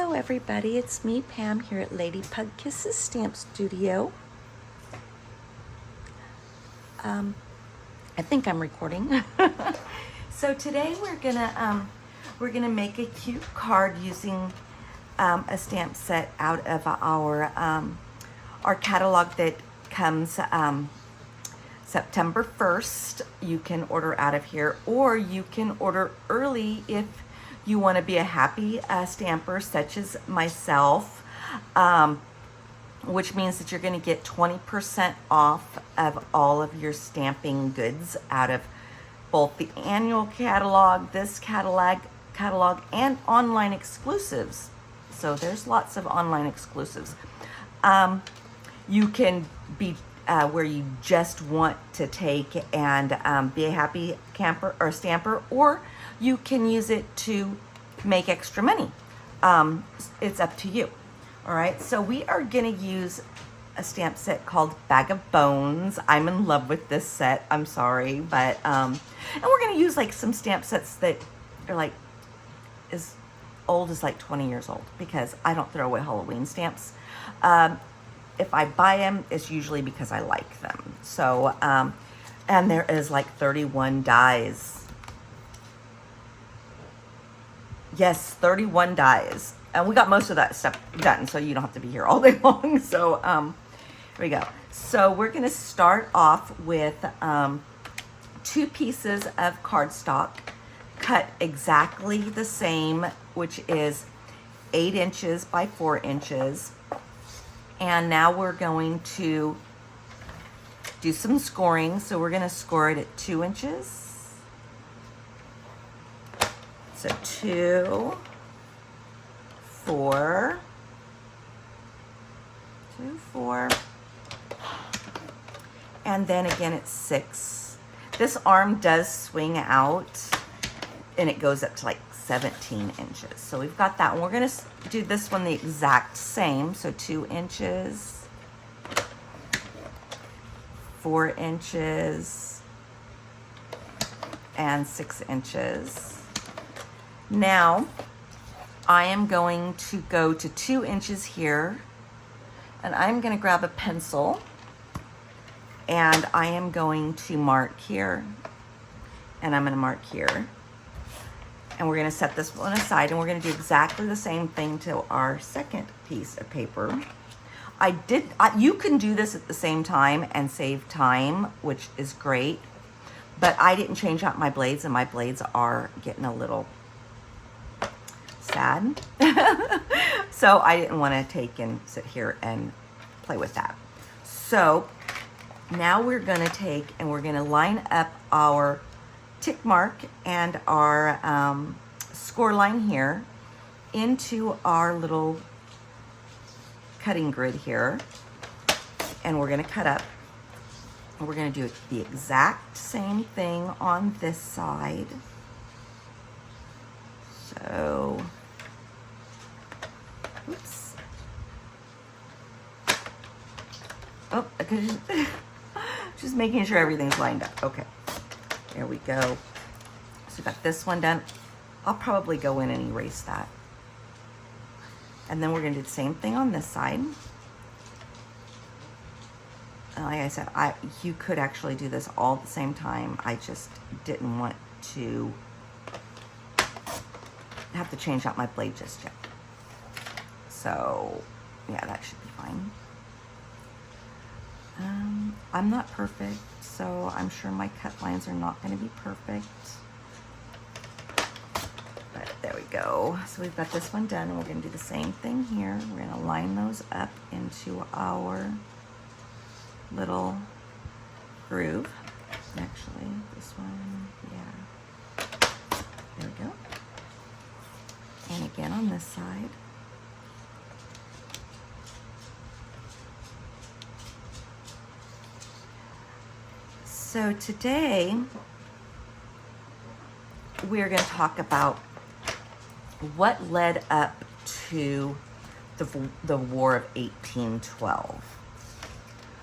Hello everybody, it's me Pam here at Lady Pug Kisses Stamp Studio. I think I'm recording. So today we're gonna make a cute card using a stamp set out of our catalog that comes September 1st. You can order out of here, or you can order early if you want to be a happy stamper such as myself, which means that you're going to get 20% off of all of your stamping goods out of both the annual catalog, this catalog, and online exclusives. So there's lots of online exclusives. You can be where you just want to take and be a happy camper or stamper, or you can use it to make extra money. It's up to you. All right, so we are gonna use a stamp set called Bag of Bones. I'm in love with this set, I'm sorry, but, and we're gonna use like some stamp sets that are like as old as like 20 years old, because I don't throw away Halloween stamps. If I buy them, it's usually because I like them. So, and there is like 31 dies. Yes, 31 dies. And we got most of that stuff done, so you don't have to be here all day long. So, here we go. So we're gonna start off with 2 pieces of cardstock, cut exactly the same, which is 8 inches by 4 inches. And now we're going to do some scoring. So we're gonna score it at 2 inches. So 2, 4, 2, 4, and then again it's 6. This arm does swing out and it goes up to like 17 inches. So we've got that one. We're gonna do this one the exact same. So 2 inches, 4 inches, and 6 inches. Now, I am going to go to 2 inches here, and I'm going to grab a pencil, and I am going to mark here, and I'm going to mark here. And we're going to set this one aside, and we're going to do exactly the same thing to our second piece of paper. You can do this at the same time and save time, which is great, but I didn't change out my blades, and my blades are getting a little sad. So I didn't want to take and sit here and play with that. So now we're going to take and we're going to line up our tick mark and our score line here into our little cutting grid here, and we're going to cut up, and we're going to do the exact same thing on this side. So, oops. Oh, just making sure everything's lined up. Okay, there we go. So we got this one done. I'll probably go in and erase that. And then we're gonna do the same thing on this side. And like I said, you could actually do this all at the same time. I just didn't want to have to change out my blade just yet. So yeah, that should be fine. I'm not perfect, so I'm sure my cut lines are not going to be perfect, but there we go. So we've got this one done, and we're going to do the same thing here. We're going to line those up into our little groove. Actually, this one, yeah, there we go. And again on this side. So today, we're going to talk about what led up to the War of 1812.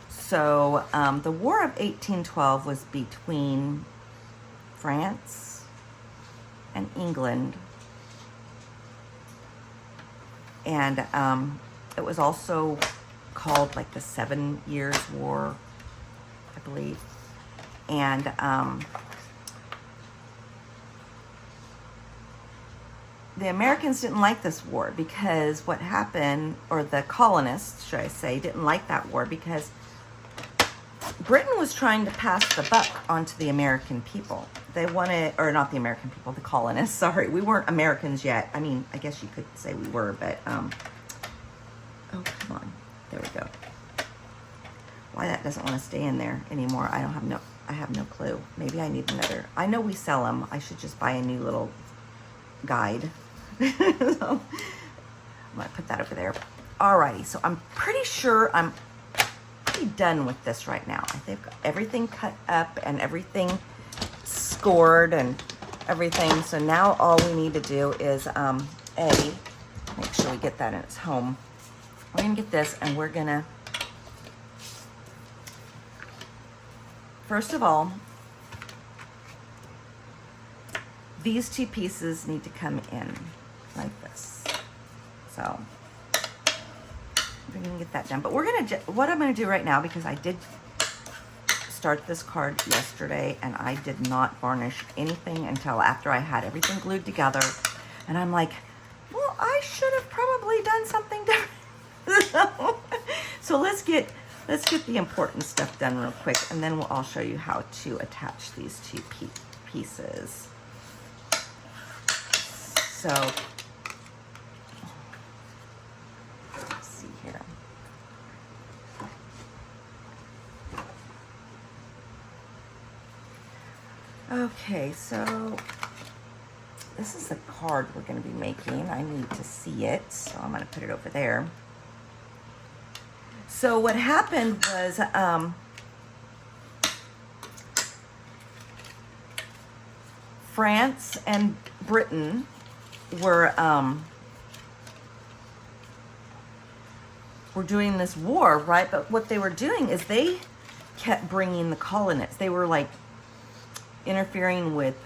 So the War of 1812 was between France and England And it was also called like the 7 Years' War, I believe. And the Americans didn't like this war because what happened, or the colonists, should I say, didn't like that war because Britain was trying to pass the buck onto the American people. They wanted, or not the American people, the colonists, sorry. We weren't Americans yet. I mean, I guess you could say we were, but, oh, come on. There we go. Why that doesn't want to stay in there anymore, I have no clue. Maybe I need another. I know we sell them. I should just buy a new little guide. So, I'm gonna put that over there. Alrighty, so I'm pretty sure I'm pretty done with this right now. I think everything cut up and everything scored and everything. So now all we need to do is make sure we get that in its home. We're gonna get this, and we're gonna, first of all, these 2 pieces need to come in like this. So we're gonna get that done. But we're gonna, what I'm gonna do right now, because I did start this card yesterday and I did not varnish anything until after I had everything glued together. And I'm like, well, I should have probably done something different. So let's get the important stuff done real quick, and then I'll show you how to attach these 2 pieces. So, let's see here. Okay, so this is the card we're going to be making. I need to see it, so I'm going to put it over there. So what happened was, France and Britain were doing this war, right? But what they were doing is they kept bringing the colonists. They were like interfering with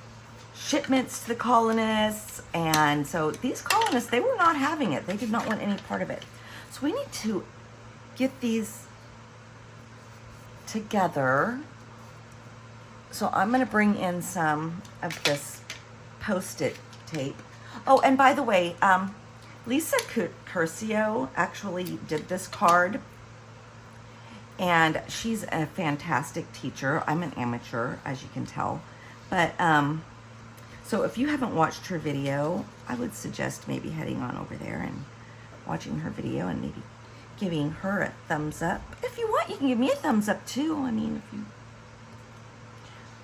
shipments to the colonists. And so these colonists, they were not having it. They did not want any part of it. So we need to get these together. So I'm going to bring in some of this Post-it tape. Oh, and by the way, Lisa Curcio actually did this card, and she's a fantastic teacher. I'm an amateur, as you can tell. But so if you haven't watched her video, I would suggest maybe heading on over there and watching her video and maybe giving her a thumbs up. If you want, you can give me a thumbs up too. I mean, if you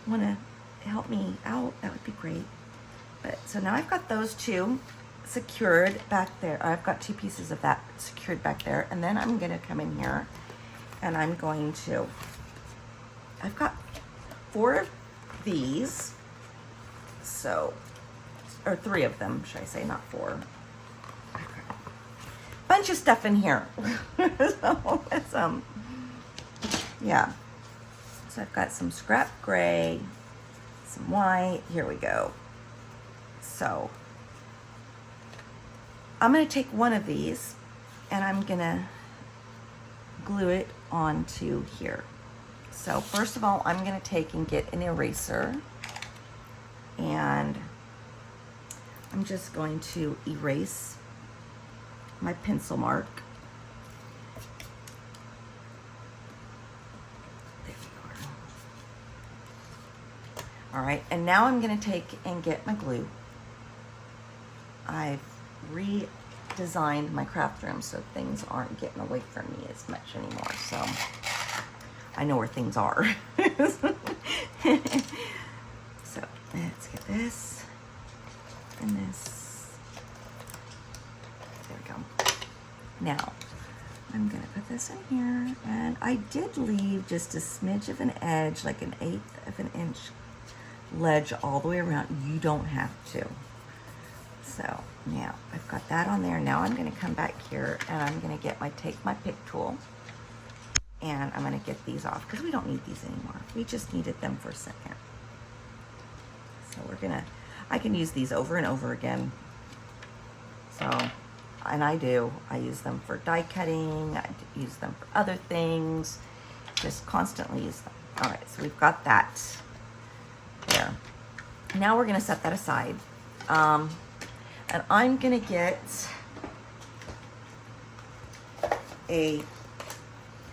want to help me out, that would be great. But so now I've got those 2 secured back there. I've got 2 pieces of that secured back there, and then I'm going to come in here and I'm going to, I've got 4 of these, so, or 3 of them, should I say, not 4. Bunch of stuff in here. So it's, yeah. So I've got some scrap gray, some white. Here we go. So I'm going to take one of these and I'm going to glue it onto here. So first of all, I'm going to take and get an eraser, and I'm just going to erase my pencil mark. There you are. All right, and now I'm going to take and get my glue. I've redesigned my craft room so things aren't getting away from me as much anymore. So I know where things are. So let's get this and this. There we go. Now I'm gonna put this in here, and I did leave just a smidge of an edge, like 1/8 of an inch ledge all the way around. You don't have to. So now I've got that on there. Now I'm going to come back here and I'm going to take my pick tool, and I'm going to get these off because we don't need these anymore. We just needed them for a second. So I can use these over and over again. So and I do. I use them for die cutting. I use them for other things. Just constantly use them. All right, so we've got that there. Now we're gonna set that aside. And I'm gonna get a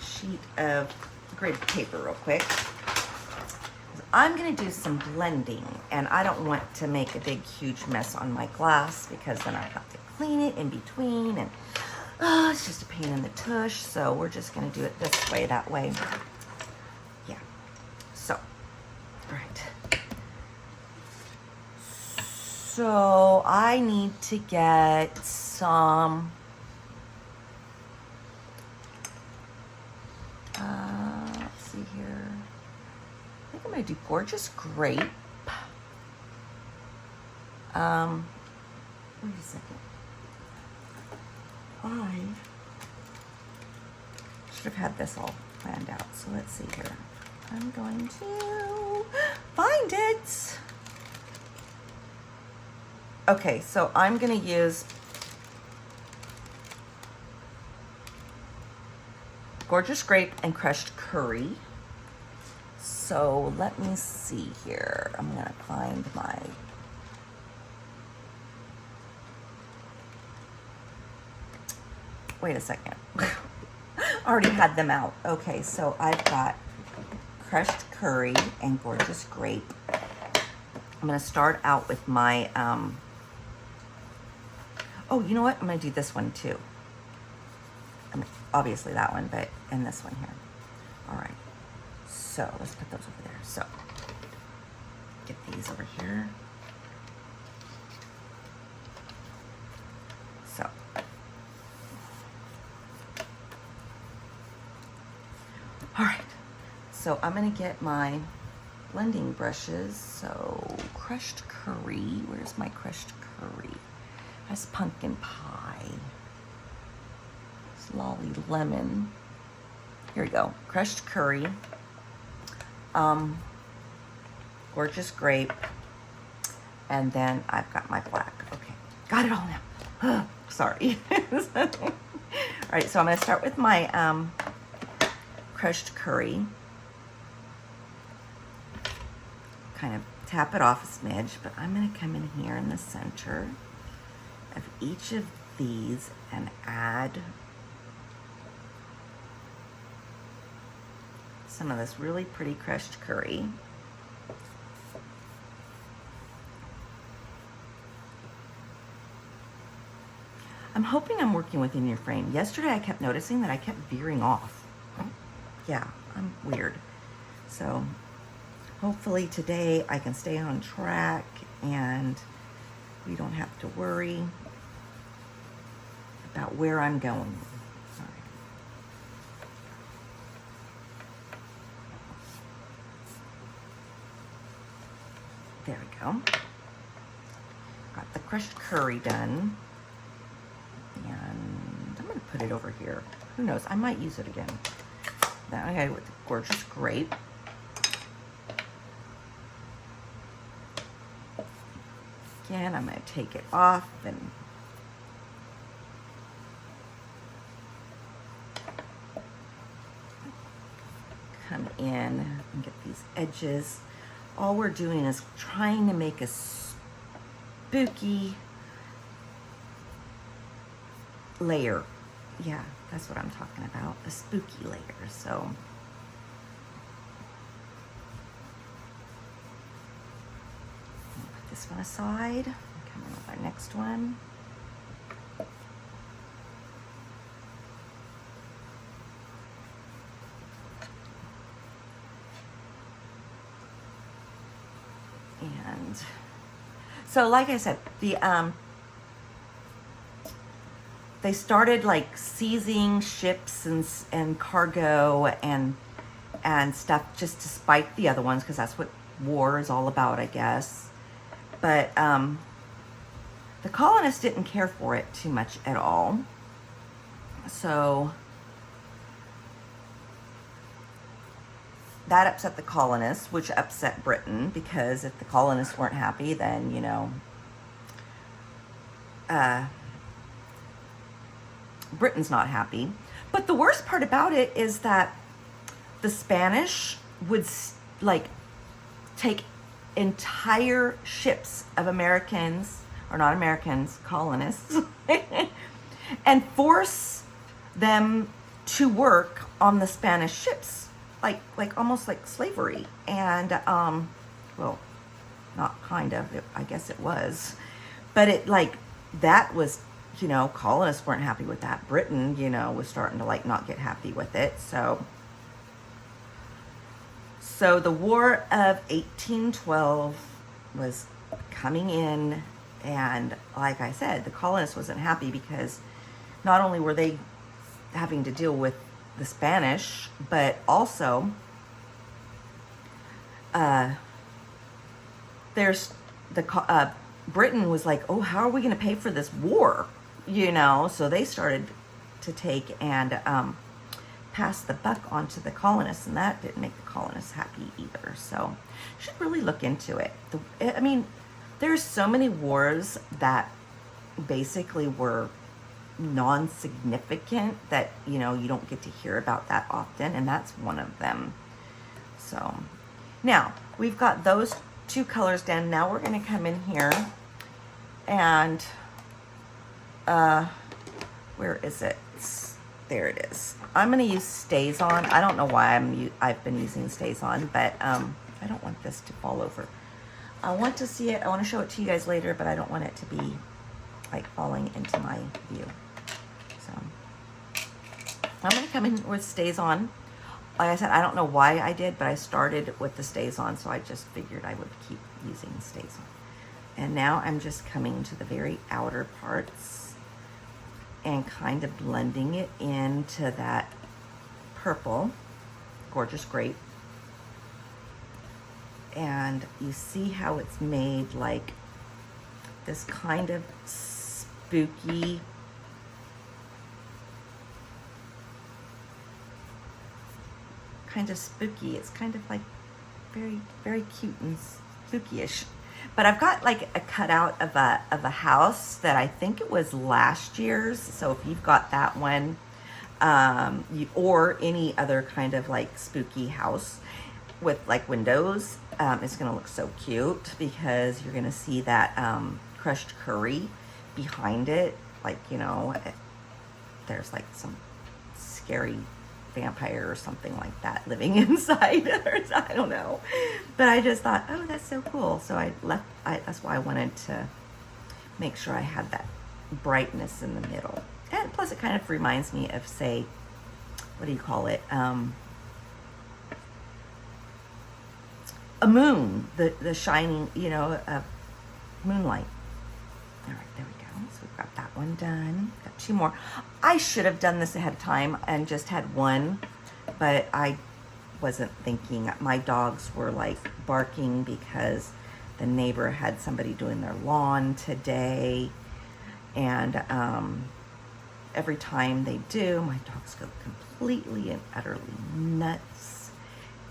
sheet of grid paper real quick. I'm gonna do some blending, and I don't want to make a big, huge mess on my glass because then I have to clean it in between, and it's just a pain in the tush. So we're just gonna do it this way, that way. Yeah. So, all right. So I need to get some. Let's see here. I think I'm gonna do Gorgeous Grape. Wait a second. I should have had this all planned out. So let's see here. I'm going to find it. Okay, so I'm gonna use Gorgeous Grape and Crushed Curry. So let me see here. I'm gonna find my, wait a second. I already had them out. Okay, so I've got Crushed Curry and Gorgeous Grape. I'm gonna start out with my, oh, you know what? I'm gonna do this one too. I mean, obviously that one, but and this one here. All right. So let's put those over there. So get these over here. So all right. So I'm gonna get my blending brushes. So Crushed Curry. Where's my Crushed Curry? That's pumpkin pie. It's Lolly Lemon. Here we go. Crushed Curry. Gorgeous Grape, and then I've got my black. Okay, got it all now. Sorry. All right, so I'm going to start with my Crushed Curry. Kind of tap it off a smidge, but I'm going to come in here in the center of each of these and add some of this really pretty crushed curry. I'm hoping I'm working within your frame. Yesterday I kept noticing that I kept veering off. Yeah, I'm weird. So hopefully today I can stay on track and we don't have to worry about where I'm going. There we go. Got the crushed curry done. And I'm going to put it over here. Who knows? I might use it again. Then I got it with the Gorgeous Grape. Again, I'm going to take it off and come in and get these edges. All we're doing is trying to make a spooky layer. Yeah, that's what I'm talking about, a spooky layer. So I'll put this one aside. Come in with our next one. And so, like I said, the they started like seizing ships and cargo and stuff just to spite the other ones, because that's what war is all about, I guess. But the colonists didn't care for it too much at all. So that upset the colonists, which upset Britain, because if the colonists weren't happy, then, you know, Britain's not happy. But the worst part about it is that the Spanish would like take entire ships of Americans, or not Americans, colonists, and force them to work on the Spanish ships, like almost like slavery. And well, not kind of, I guess it was, but it like that was, you know, colonists weren't happy with that. Britain, you know, was starting to like not get happy with it. So the War of 1812 was coming in, and like I said, the colonists wasn't happy because not only were they having to deal with the Spanish, but also there's the Britain was like, oh, how are we going to pay for this war? You know, so they started to take and pass the buck on to the colonists, and that didn't make the colonists happy either. So you should really look into it. I mean, there's so many wars that basically were non-significant that, you know, you don't get to hear about that often, and that's one of them. So now we've got those two colors done. Now we're going to come in here and where is it? There it is. I'm going to use Stays On. I don't know why I've been using Stays On, but I don't want this to fall over. I want to see it. I want to show it to you guys later, but I don't want it to be like falling into my view. So I'm going to come in with Stays On. Like I said, I don't know why I did, but I started with the Stays On, so I just figured I would keep using Stays On. And now I'm just coming to the very outer parts and kind of blending it into that purple, gorgeous grape. And you see how it's made like this kind of spooky, it's kind of like very, very cute and spooky-ish. But I've got like a cutout of a house that I think it was last year's. So if you've got that one, or any other kind of like spooky house with like windows, it's gonna look so cute because you're gonna see that crushed curry behind it. Like, you know, there's like some scary vampire or something like that living inside. I don't know, but I just thought, oh, that's so cool. So that's why I wanted to make sure I had that brightness in the middle. And plus it kind of reminds me of, say, what do you call it? A moon, the shining, you know, moonlight. All right, there we go. So we've got that one done. Got two more. I should have done this ahead of time and just had one, but I wasn't thinking. My dogs were like barking because the neighbor had somebody doing their lawn today, and every time they do, my dogs go completely and utterly nuts.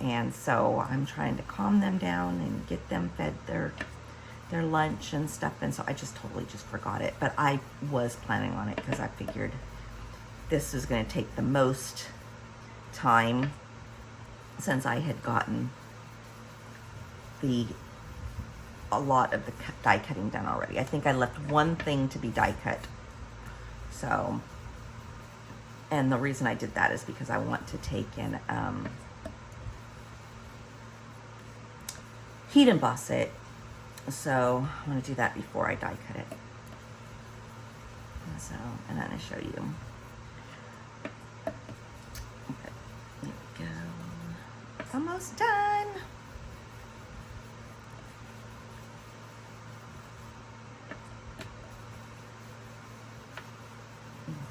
And so I'm trying to calm them down and get them fed their lunch and stuff, and so I just totally just forgot it. But I was planning on it because I figured this was going to take the most time since I had gotten a lot of the die cutting done already. I think I left one thing to be die cut. So, and the reason I did that is because I want to take in heat emboss it. So I want to do that before I die cut it. So, and then I show you. Okay, there we go. It's almost done.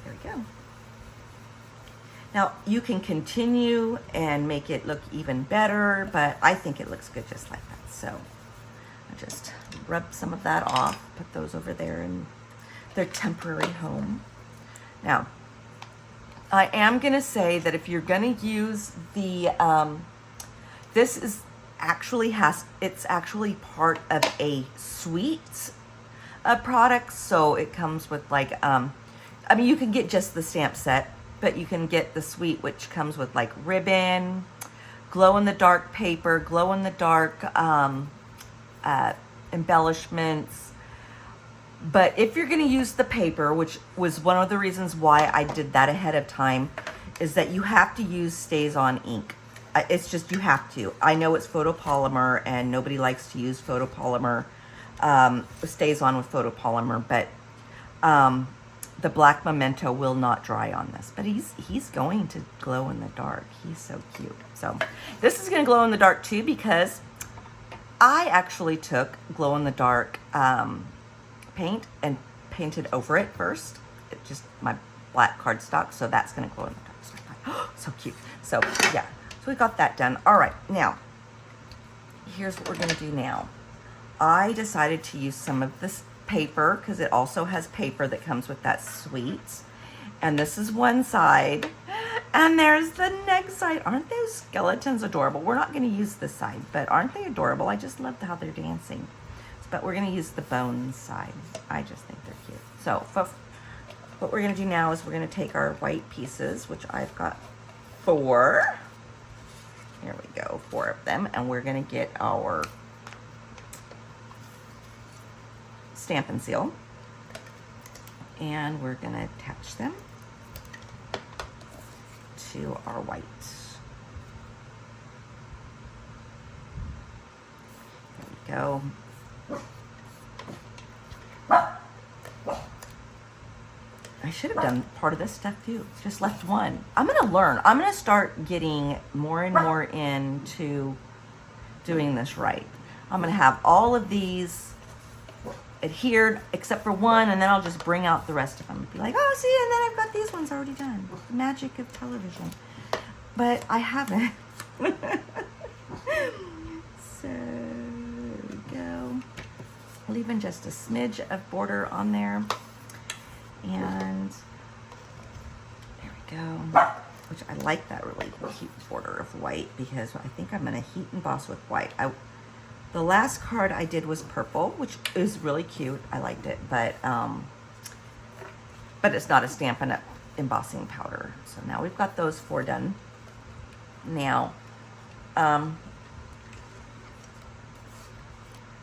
There we go. Now you can continue and make it look even better, but I think it looks good just like that. So I just rub some of that off, put those over there in their temporary home. Now, I am going to say that if you're going to use the, this is actually it's actually part of a suite of products. So it comes with like, I mean, you can get just the stamp set, but you can get the suite, which comes with like ribbon, glow-in-the-dark paper, glow-in-the-dark embellishments. But if you're going to use the paper, which was one of the reasons why I did that ahead of time, is that you have to use Stays-On ink. It's just, you have to. I know it's photopolymer and nobody likes to use photopolymer, Stays-On with photopolymer, but the black memento will not dry on this. But he's going to glow in the dark. He's so cute. So this is going to glow in the dark too, because I actually took glow in the dark paint and painted over it first. It's just my black cardstock, so that's going to glow in the dark. So I thought, oh, so cute. So yeah, so we got that done. All right, now here's what we're going to do now. I decided to use some of this paper because it also has paper that comes with that suite. And this is one side, and there's the next side. Aren't those skeletons adorable? We're not going to use this side, but aren't they adorable? I just love how they're dancing. But we're going to use the bones side. I just think they're cute. So what we're going to do now is we're going to take our white pieces, which I've got 4. Here we go, 4 of them. And we're going to get our Stampin' Seal. And we're going to attach them to our white. There we go. I should have done part of this stuff too. Just left one. I'm going to learn. I'm going to start getting more and more into doing this right. I'm going to have all of these adhered except for one, and then I'll just bring out the rest of them. Be like, oh, see, and then I've got these ones already done. The magic of television. But I haven't. So there we go. Leaving just a smidge of border on there. And there we go. Which I like that really cute border of white, because I think I'm going to heat emboss with white. The last card I did was purple, which is really cute. I liked it, but it's not a Stampin' Up embossing powder. So now we've got those 4 done. Now, I'm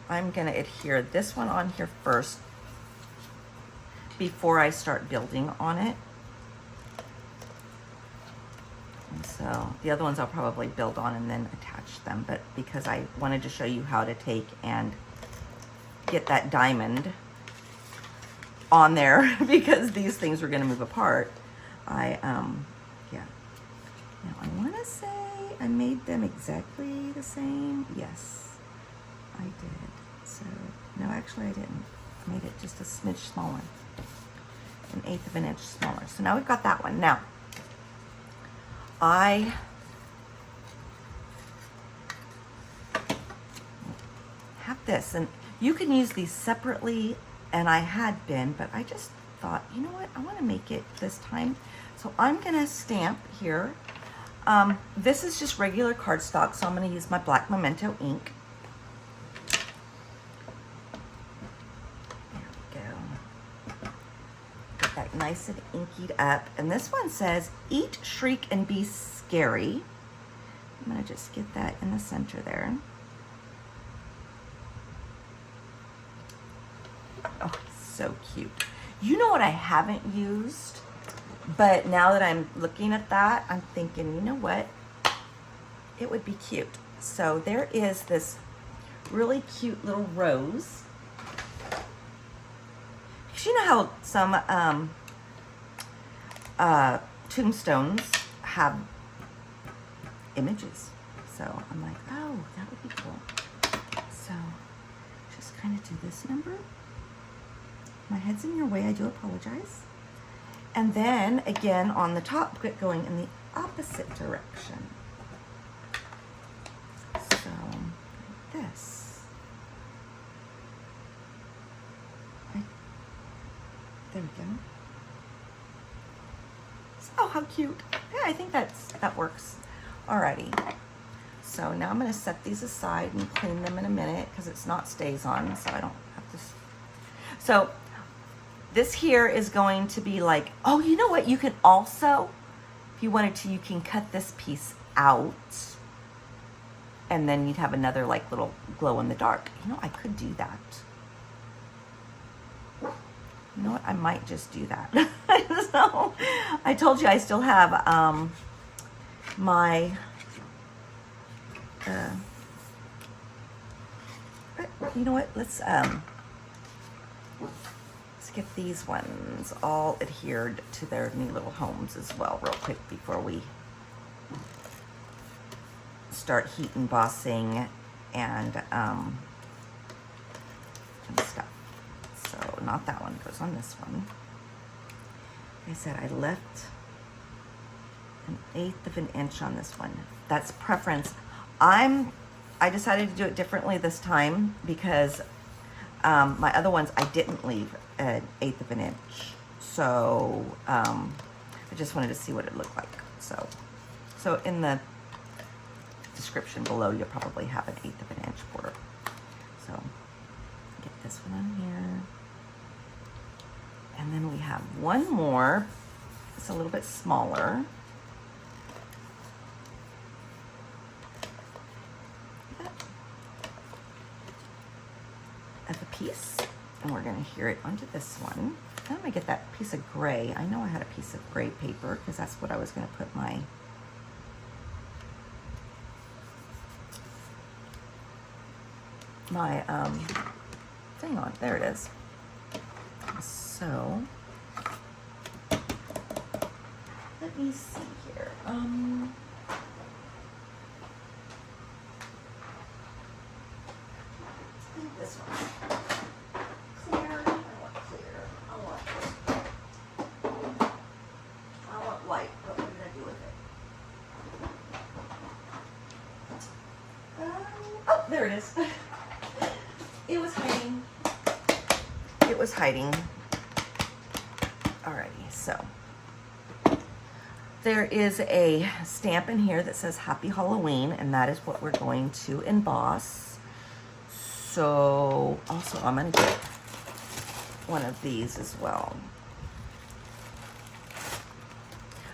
going to adhere this one on here first before I start building on it. And so the other ones I'll probably build on and then attach them, but because I wanted to show you how to take and get that diamond on there, because these things were going to move apart, yeah. Now I want to say I made them exactly the same. Yes, I did. So, no, actually I didn't. I made it just a smidge smaller. 1/8 of an inch smaller. So now we've got that one. Now, I have this, and you can use these separately, and I had been, but I just thought, you know what, I want to make it this time. So I'm going to stamp here. This is just regular cardstock, so I'm going to use my black memento ink. Nice and inkied up, and this one says eat, shriek, and be scary. I'm going to just get that in the center there. Oh, so cute. You know what I haven't used, but now that I'm looking at that, I'm thinking, you know what, it would be cute. So there is this really cute little rose. Because you know how some tombstones have images. So I'm like, oh, that would be cool. So just kind of do this number. My head's in your way, I do apologize. And then again on the top, get going in the opposite direction. So like this. There we go. Oh, how cute. Yeah, I think that works. Alrighty. So now I'm going to set these aside and clean them in a minute because it's not Stays-On, so I don't have to. So This here is going to be like, oh, you know what? You can also, if you wanted to, you can cut this piece out and then you'd have another like little glow in the dark. You know, I could do that. You know what? I might just do that. So I told you I still have my you know what? Let's get these ones all adhered to their new little homes as well real quick before we start heat embossing and stuff. So not that one, goes on this one. Like I said, I left 1/8 of an inch on this one. That's preference. I decided to do it differently this time because my other ones I didn't leave 1/8 of an inch. So I just wanted to see what it looked like. So in the description below, you'll probably have 1/8 of an inch border. So get this one on here. And then we have one more. It's a little bit smaller. Of a piece, and we're going to adhere it onto this one. How do I get that piece of gray? I know I had a piece of gray paper because that's what I was going to put my thing on. There it is. So let me see here. This one. Clear. I want clear. I want white. What am I gonna do with it? Oh, there it is. It was hiding. It was hiding. Alrighty, so there is a stamp in here that says Happy Halloween, and that is what we're going to emboss. So also I'm gonna get one of these as well.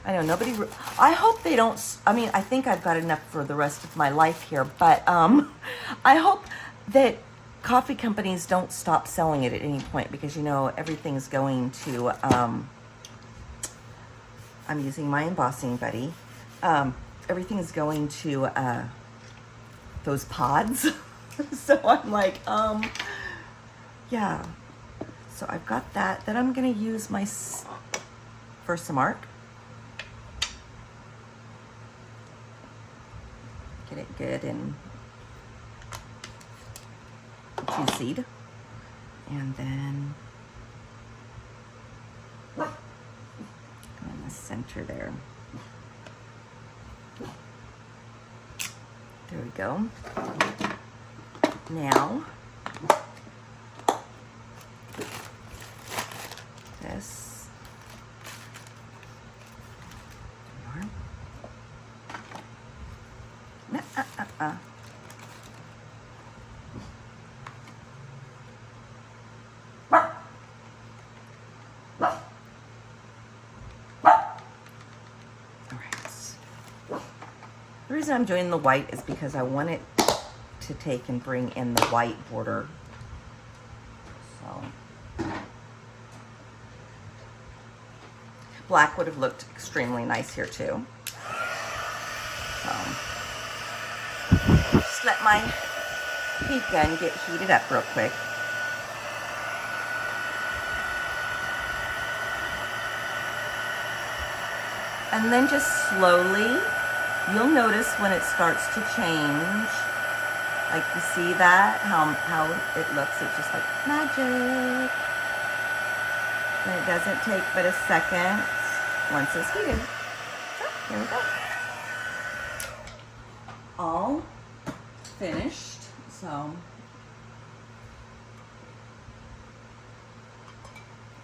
I know nobody, I hope they don't, I mean, I think I've got enough for the rest of my life here, but I hope that coffee companies don't stop selling it at any point because, you know, everything's going to, I'm using my embossing buddy. Everything's going to those pods. So I'm like, yeah. So I've got that. Then I'm going to use my Versamark. Get it good and juicied. And then in the center there. There we go. Now, this. The reason I'm doing the white is because I want it to take and bring in the white border. So black would have looked extremely nice here too. So just let my heat gun get heated up real quick. And then just slowly, you'll notice when it starts to change. Like you see that, how it looks, it's just like magic. And it doesn't take but a second once it's heated. So, here we go. All finished, so.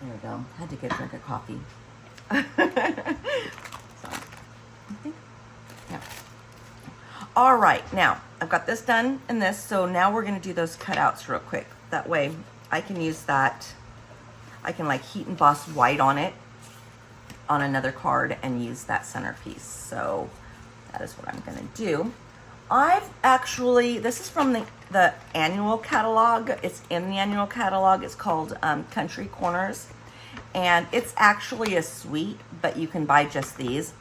There we go, had to get a drink of coffee. So, I think, yeah. All right, now I've got this done and this, so now we're gonna do those cutouts real quick. That way I can use that. I can like heat emboss white on it on another card and use that centerpiece. So that is what I'm gonna do. I've actually, this is from the annual catalog. It's in the annual catalog. It's called Country Corners. And it's actually a suite, but you can buy just these.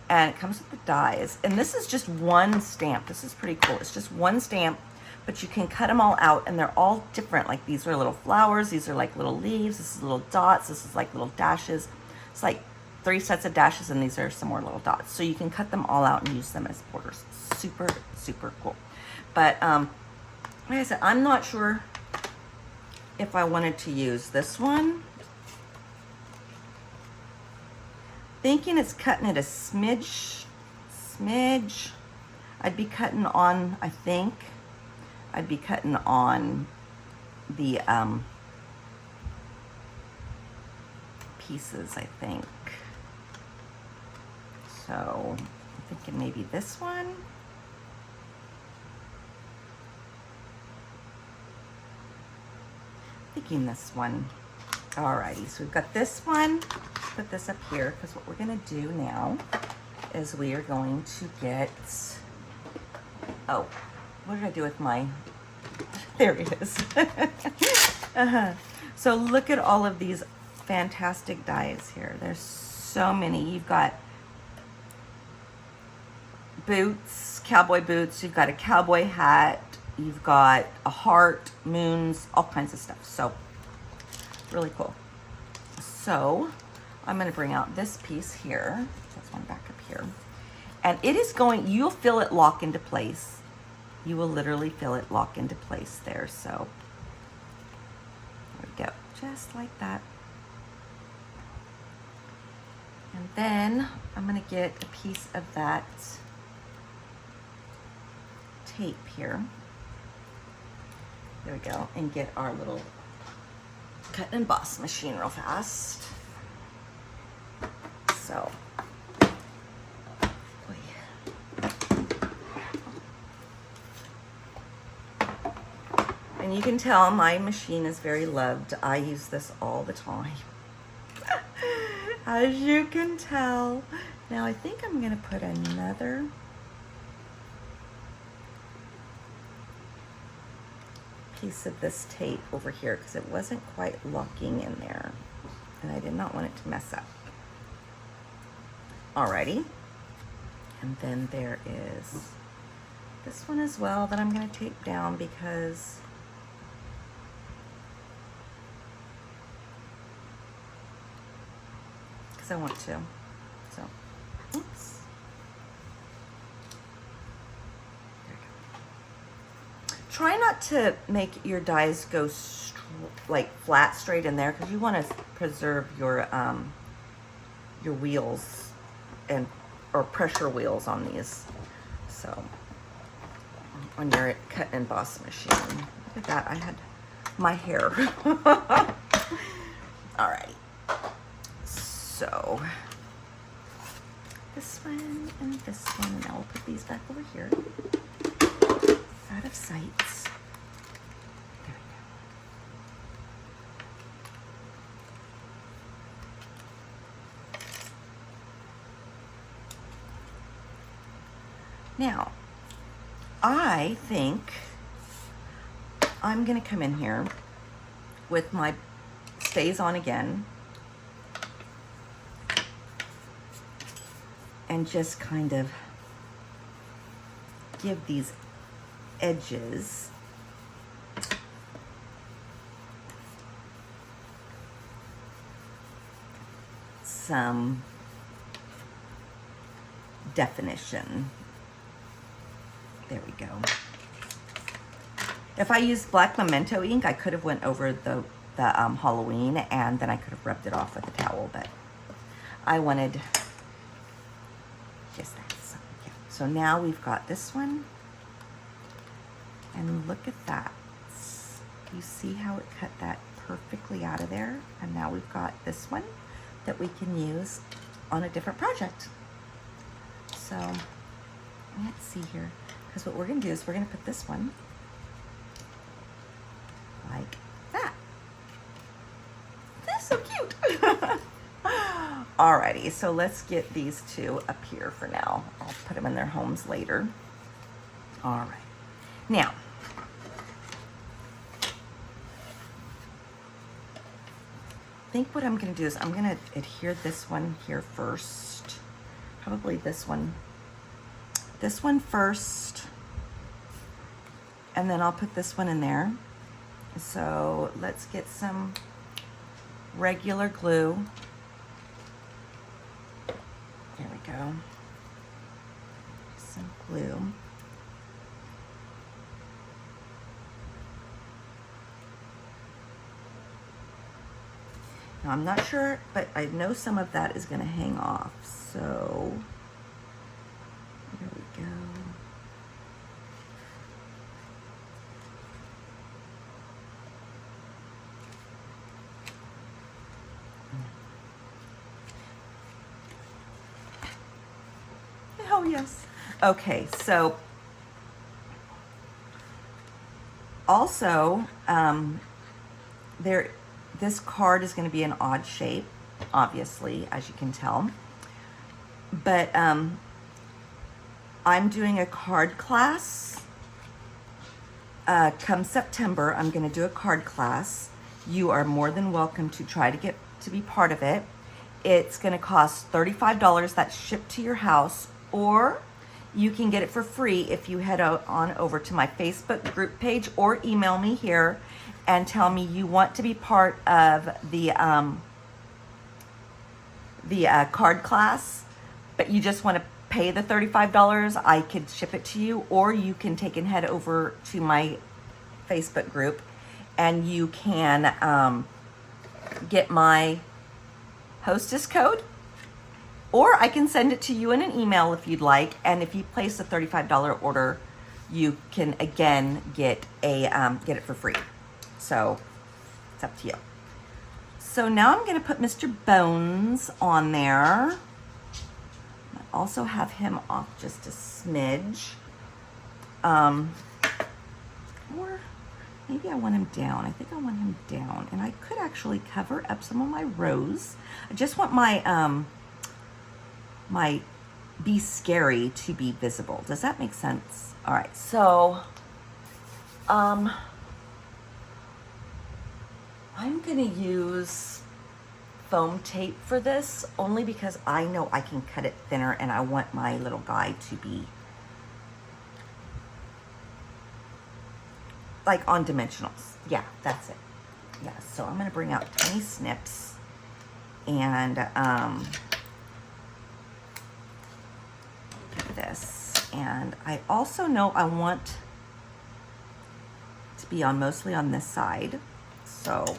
And it comes with the dies. And this is just one stamp. This is pretty cool. It's just one stamp, but you can cut them all out and they're all different. Like these are little flowers. These are like little leaves. This is little dots. This is like little dashes. It's like 3 sets of dashes and these are some more little dots. So you can cut them all out and use them as borders. Super, super cool. But like I said, I'm not sure if I wanted to use this one. Thinking it's cutting it a smidge. I'd be cutting on, I think, I'd be cutting on the pieces, I think. So I'm thinking maybe this one. Thinking this one. Alrighty, so we've got this one. Put this up here because what we're gonna do now is we are going to get, oh, what did I do with my, there it is. So look at all of these fantastic dies here. There's so many. You've got boots, cowboy boots, you've got a cowboy hat, you've got a heart, moons, all kinds of stuff. So really cool. So I'm going to bring out this piece here. That's one back up here. And it is going, you'll feel it lock into place. You will literally feel it lock into place there. So there we go. Just like that. And then I'm going to get a piece of that tape here. There we go. And get our little cut and emboss machine real fast. So, and you can tell my machine is very loved. I use this all the time, as you can tell. Now I think I'm gonna put another piece of this tape over here because it wasn't quite locking in there and I did not want it to mess up. Alrighty, and then there is this one as well that I'm going to tape down because I want to. So, oops. There we go. Try not to make your dies go like flat straight in there because you want to preserve your wheels and or pressure wheels on these. So on your cut and emboss machine. Look at that, I had my hair. All right. So this one and this one, and I'll put these back over here. Out of sight. There we go. Now, I think I'm gonna come in here with my stays on again and just kind of give these edges some definition. There we go. If I used black memento ink, I could have went over the Halloween and then I could have rubbed it off with a towel, but I wanted just that. So, yeah. So now we've got this one, and look at that. You see how it cut that perfectly out of there? And now we've got this one that we can use on a different project. So let's see here. Because what we're going to do is we're going to put this one like that. Isn't that so cute. Alrighty, so let's get these two up here for now. I'll put them in their homes later. All right. Now, I think what I'm going to do is I'm going to adhere this one here first. Probably this one first. And then I'll put this one in there. So let's get some regular glue. There we go. Some glue. Now I'm not sure, but I know some of that is going to hang off. So there we go. Oh, yes. Okay, so also, this card is going to be an odd shape, obviously, as you can tell. But I'm doing a card class. Come September, I'm going to do a card class. You are more than welcome to try to get to be part of it. It's going to cost $35. That's shipped to your house. Or you can get it for free if you head on over to my Facebook group page or email me here and tell me you want to be part of the card class, but you just want to pay the $35. I could ship it to you, or you can take and head over to my Facebook group and you can get my hostess code. Or I can send it to you in an email if you'd like. And if you place a $35 order, you can again get it for free. So it's up to you. So now I'm going to put Mr. Bones on there. I also have him off just a smidge. Or maybe I want him down. I think I want him down. And I could actually cover up some of my rows. I just want my my Be Scary to be visible. Does that make sense? All right, so I'm gonna use foam tape for this only because I know I can cut it thinner and I want my little guy to be like on dimensionals. Yeah, that's it. Yeah, so I'm gonna bring out tiny snips and this. And I also know I want to be on mostly on this side. So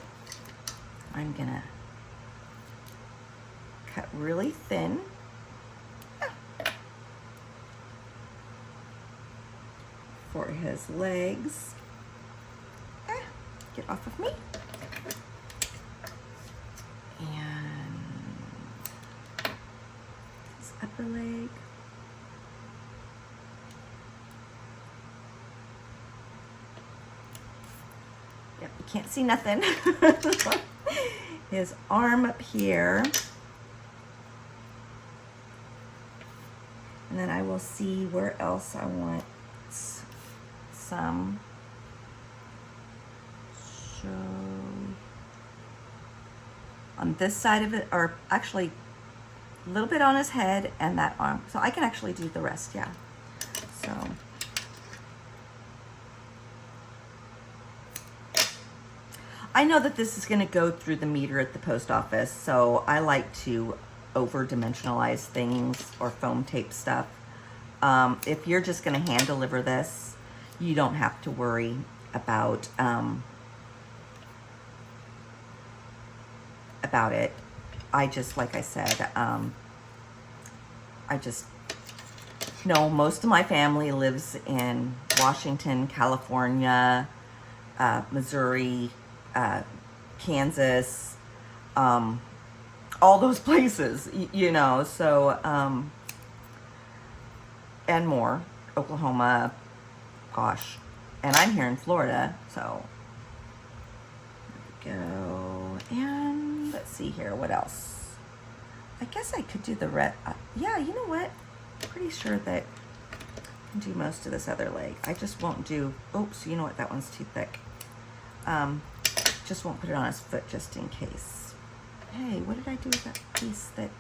I'm gonna cut really thin. For his legs. Get off of me. And his upper leg. Yep, you can't see nothing. His arm up here. And then I will see where else I want some. So on this side of it, or actually a little bit on his head and that arm. So I can actually do the rest, yeah. So I know that this is going to go through the meter at the post office, so I like to over-dimensionalize things or foam tape stuff. If you're just going to hand deliver this, you don't have to worry about it. I just, like I said, I just know most of my family lives in Washington, California, Missouri, Kansas, all those places, you know, so, and more, Oklahoma, gosh, and I'm here in Florida, so, there we go, and let's see here, what else? I guess I could do the red. Yeah, you know what? Pretty sure that I can do most of this other leg. I just won't do, oops, you know what? That one's too thick. Just won't put it on his foot just in case. Hey, what did I do with that piece that,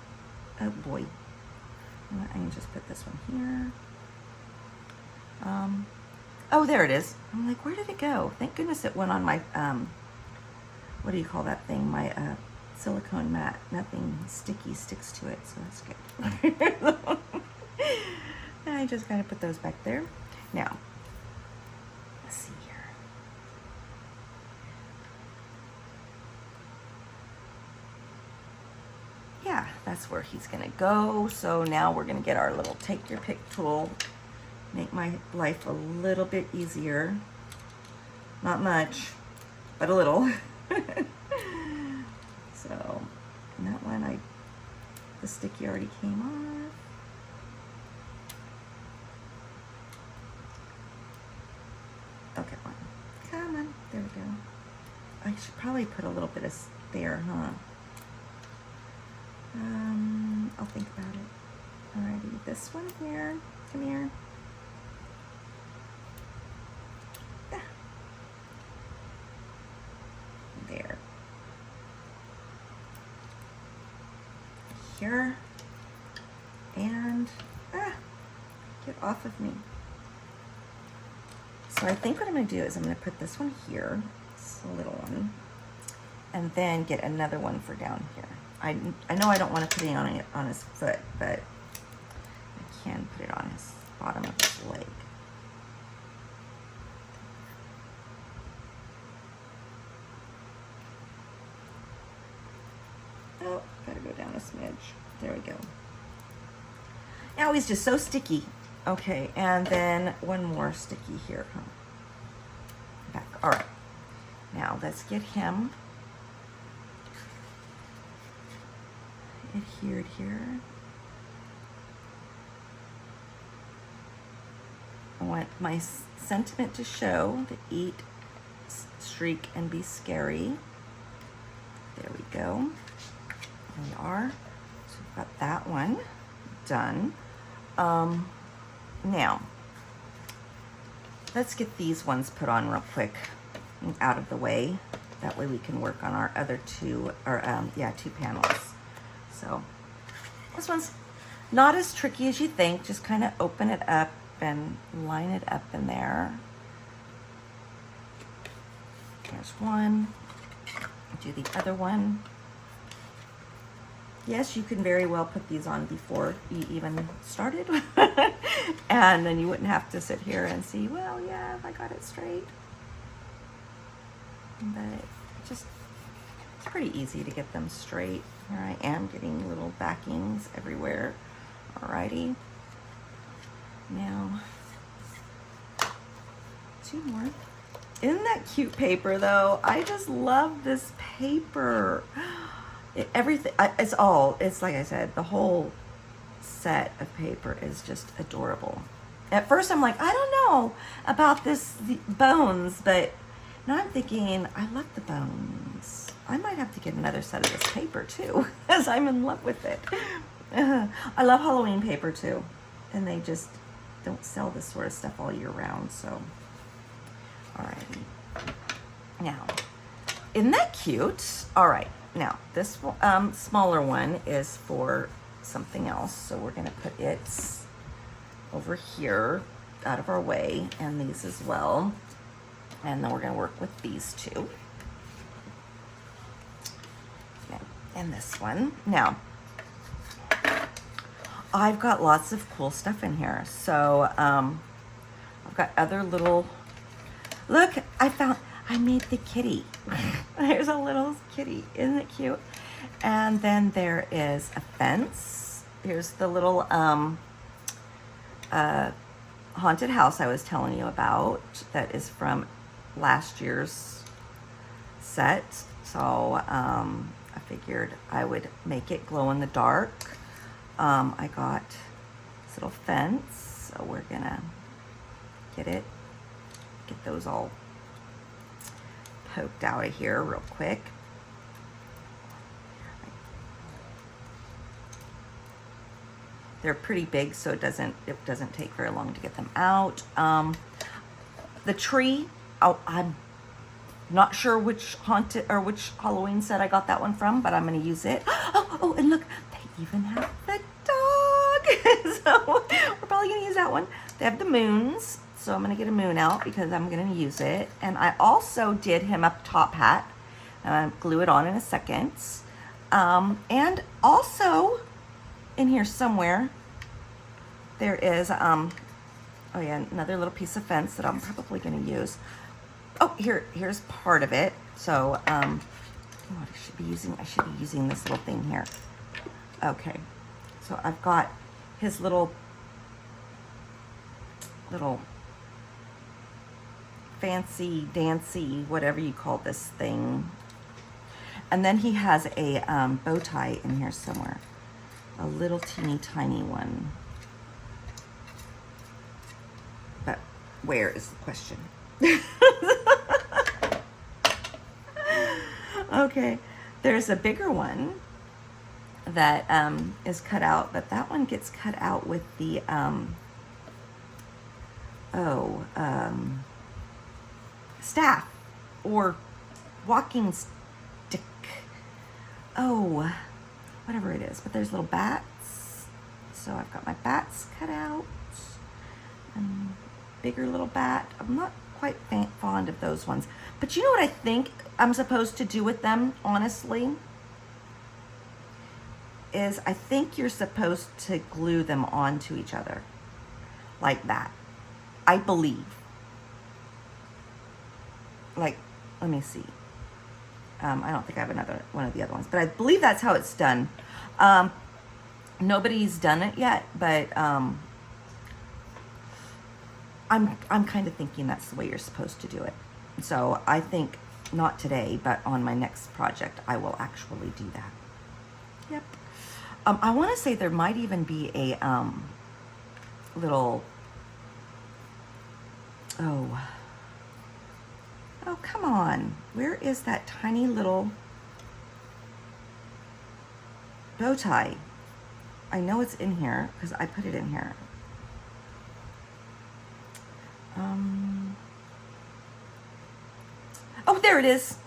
oh boy. I can just put this one here. Oh, there it is. I'm like, where did it go? Thank goodness it went on my, what do you call that thing? My silicone mat. Nothing sticky sticks to it, so that's good. And I just gotta put those back there. Now, let's see here. Yeah, that's where he's gonna go. So now we're gonna get our little take your pick tool. Make my life a little bit easier. Not much, but a little. So, and that one, the sticky already came off. Okay, one. Come on, there we go. I should probably put a little bit of there, huh? I'll think about it. Alrighty, this one here, come here. There. Here. And, get off of me. So I think what I'm going to do is I'm going to put this one here, it's a little one, and then get another one for down here. I know I don't want to put it on his foot, but I can put it on his bottom of his leg. Oh, gotta go down a smidge. There we go. Now he's just so sticky. Okay, and then one more sticky here, huh? Back. All right. Now let's get him adhered here. I want my sentiment to show, to eat, shriek, and be scary. There we go. There we are. So we've got that one done. Now, let's get these ones put on real quick and out of the way. That way we can work on our other two, or two panels. So this one's not as tricky as you think. Just kind of open it up and line it up in there. There's one. Do the other one. Yes, you can very well put these on before you even started. And then you wouldn't have to sit here and see, well, yeah, if I got it straight. But it's pretty easy to get them straight. Here I am getting little backings everywhere. Alrighty. Now, two more. Isn't that cute paper though? I just love this paper. Everything, it's like I said, the whole set of paper is just adorable. At first I'm like, I don't know about the bones, but now I'm thinking, I love the bones. I might have to get another set of this paper too, as I'm in love with it. I love Halloween paper too, and they just don't sell this sort of stuff all year round, so. Alrighty. Now, isn't that cute? All right. Now, this smaller one is for something else, so we're going to put it over here out of our way, and these as well. And then we're going to work with these two. And this one. Now, I've got lots of cool stuff in here. So, I've got other little... Look, I made the kitty. There's a little kitty. Isn't it cute? And then there is a fence. Here's the little haunted house I was telling you about. That is from last year's set. So I figured I would make it glow in the dark. I got this little fence. So we're gonna get those all poked out of here real quick. They're pretty big, so it doesn't take very long to get them out. The tree, I'm not sure which haunted or which Halloween set I got that one from, but I'm gonna use it. Oh, and look, they even have the dog. So we're probably gonna use that one. They have the moons, so I'm gonna get a moon out because I'm gonna use it. And I also did him a top hat. Glue it on in a second. And also in here somewhere, there is, oh yeah, another little piece of fence that I'm probably gonna use. Oh, here's part of it. So, I should be using this little thing here. Okay, so I've got his little fancy dancy, whatever you call this thing. And then he has a bow tie in here somewhere, a little teeny tiny one. But where is the question? Okay, there's a bigger one that is cut out, but that one gets cut out with the staff or walking stick. Oh, whatever it is. But there's little bats, so I've got my bats cut out. And bigger little bat. I'm not quite fond of those ones. But you know what I think I'm supposed to do with them, honestly? Is I think you're supposed to glue them onto each other. Like that. I believe. Like, let me see. I don't think I have another one of the other ones, but I believe that's how it's done. Nobody's done it yet, but I'm kind of thinking that's the way you're supposed to do it. So I think not today, but on my next project, I will actually do that. Yep. I want to say there might even be a little. Oh, come on. Where is that tiny little bow tie? I know it's in here because I put it in here. Oh, there it is.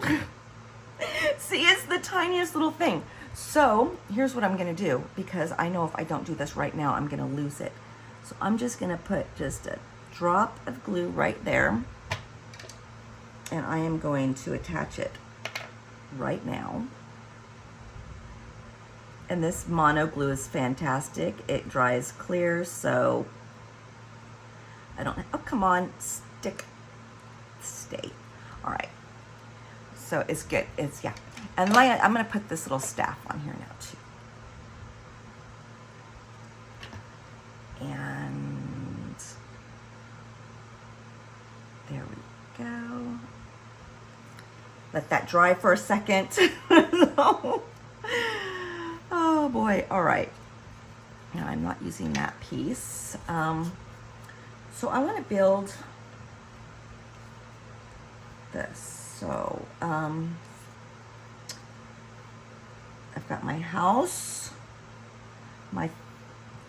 See, it's the tiniest little thing. So here's what I'm going to do, because I know if I don't do this right now, I'm going to lose it. So I'm just going to put just a drop of glue right there. And I am going to attach it right now. And this mono glue is fantastic. It dries clear, so I don't, oh, come on, stay. All right. So it's good. It's, yeah. And I'm going to put this little staff on here now too. And there we go. Let that dry for a second. Oh boy. All right. Now I'm not using that piece. So I want to build this. So I've got my house, my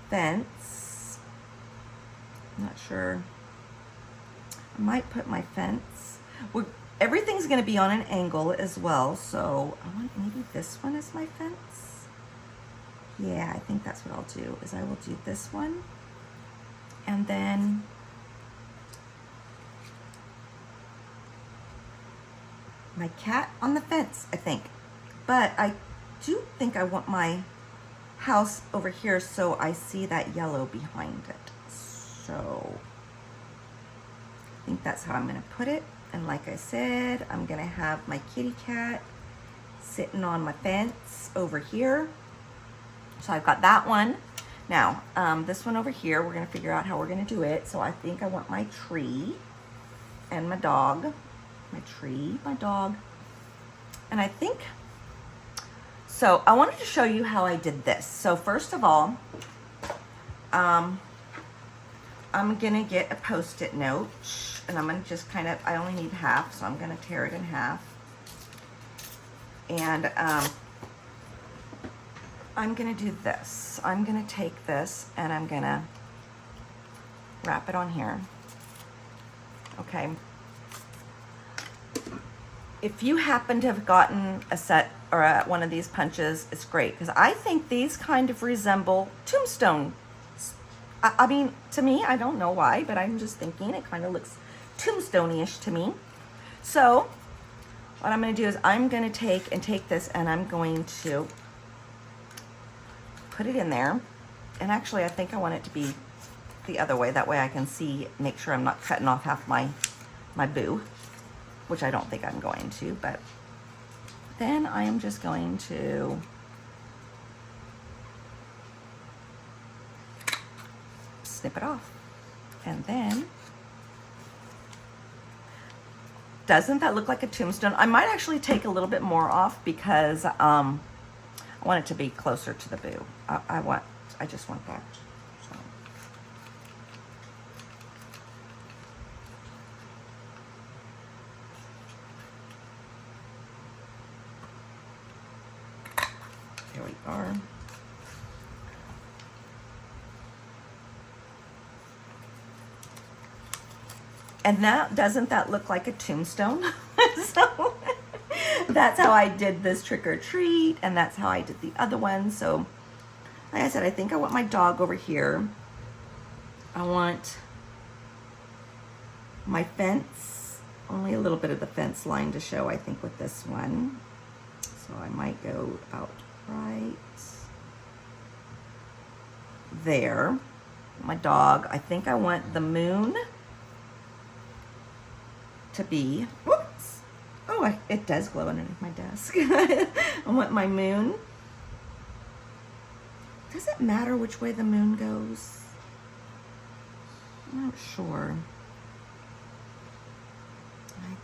fence. I'm not sure. I might put my fence. Everything's going to be on an angle as well, so I want maybe this one as my fence. Yeah, I think that's what I'll do, is I will do this one, and then my cat on the fence, I think. But I do think I want my house over here so I see that yellow behind it. So I think that's how I'm going to put it. And like I said, I'm going to have my kitty cat sitting on my fence over here. So I've got that one. Now, this one over here, we're going to figure out how we're going to do it. So I think I want my tree and my dog. My tree, my dog. And I think, so I wanted to show you how I did this. So first of all, I'm going to get a Post-it note. And I'm going to just kind of, I only need half, so I'm going to tear it in half. And I'm gonna do this. I'm gonna take this and I'm gonna wrap it on here. Okay. If you happen to have gotten a set or one of these punches, it's great because I think these kind of resemble tombstone. I mean, to me, I don't know why, but I'm just thinking it kind of looks tombstone-ish to me. So what I'm going to do is I'm going to take this and I'm going to put it in there. And actually, I think I want it to be the other way. That way I can see, make sure I'm not cutting off half my boo, which I don't think I'm going to, but then I am just going to snip it off. And then, doesn't that look like a tombstone? I might actually take a little bit more off because I want it to be closer to the boo. I just want that. So. Here we are. And now, doesn't that look like a tombstone? So that's how I did this trick or treat, and that's how I did the other one. So like I said, I think I want my dog over here. I want my fence, only a little bit of the fence line to show, I think, with this one. So I might go out right there. My dog, I think I want the moon to be, whoops, oh, it does glow underneath my desk. I want my moon. Does it matter which way the moon goes? I'm not sure. I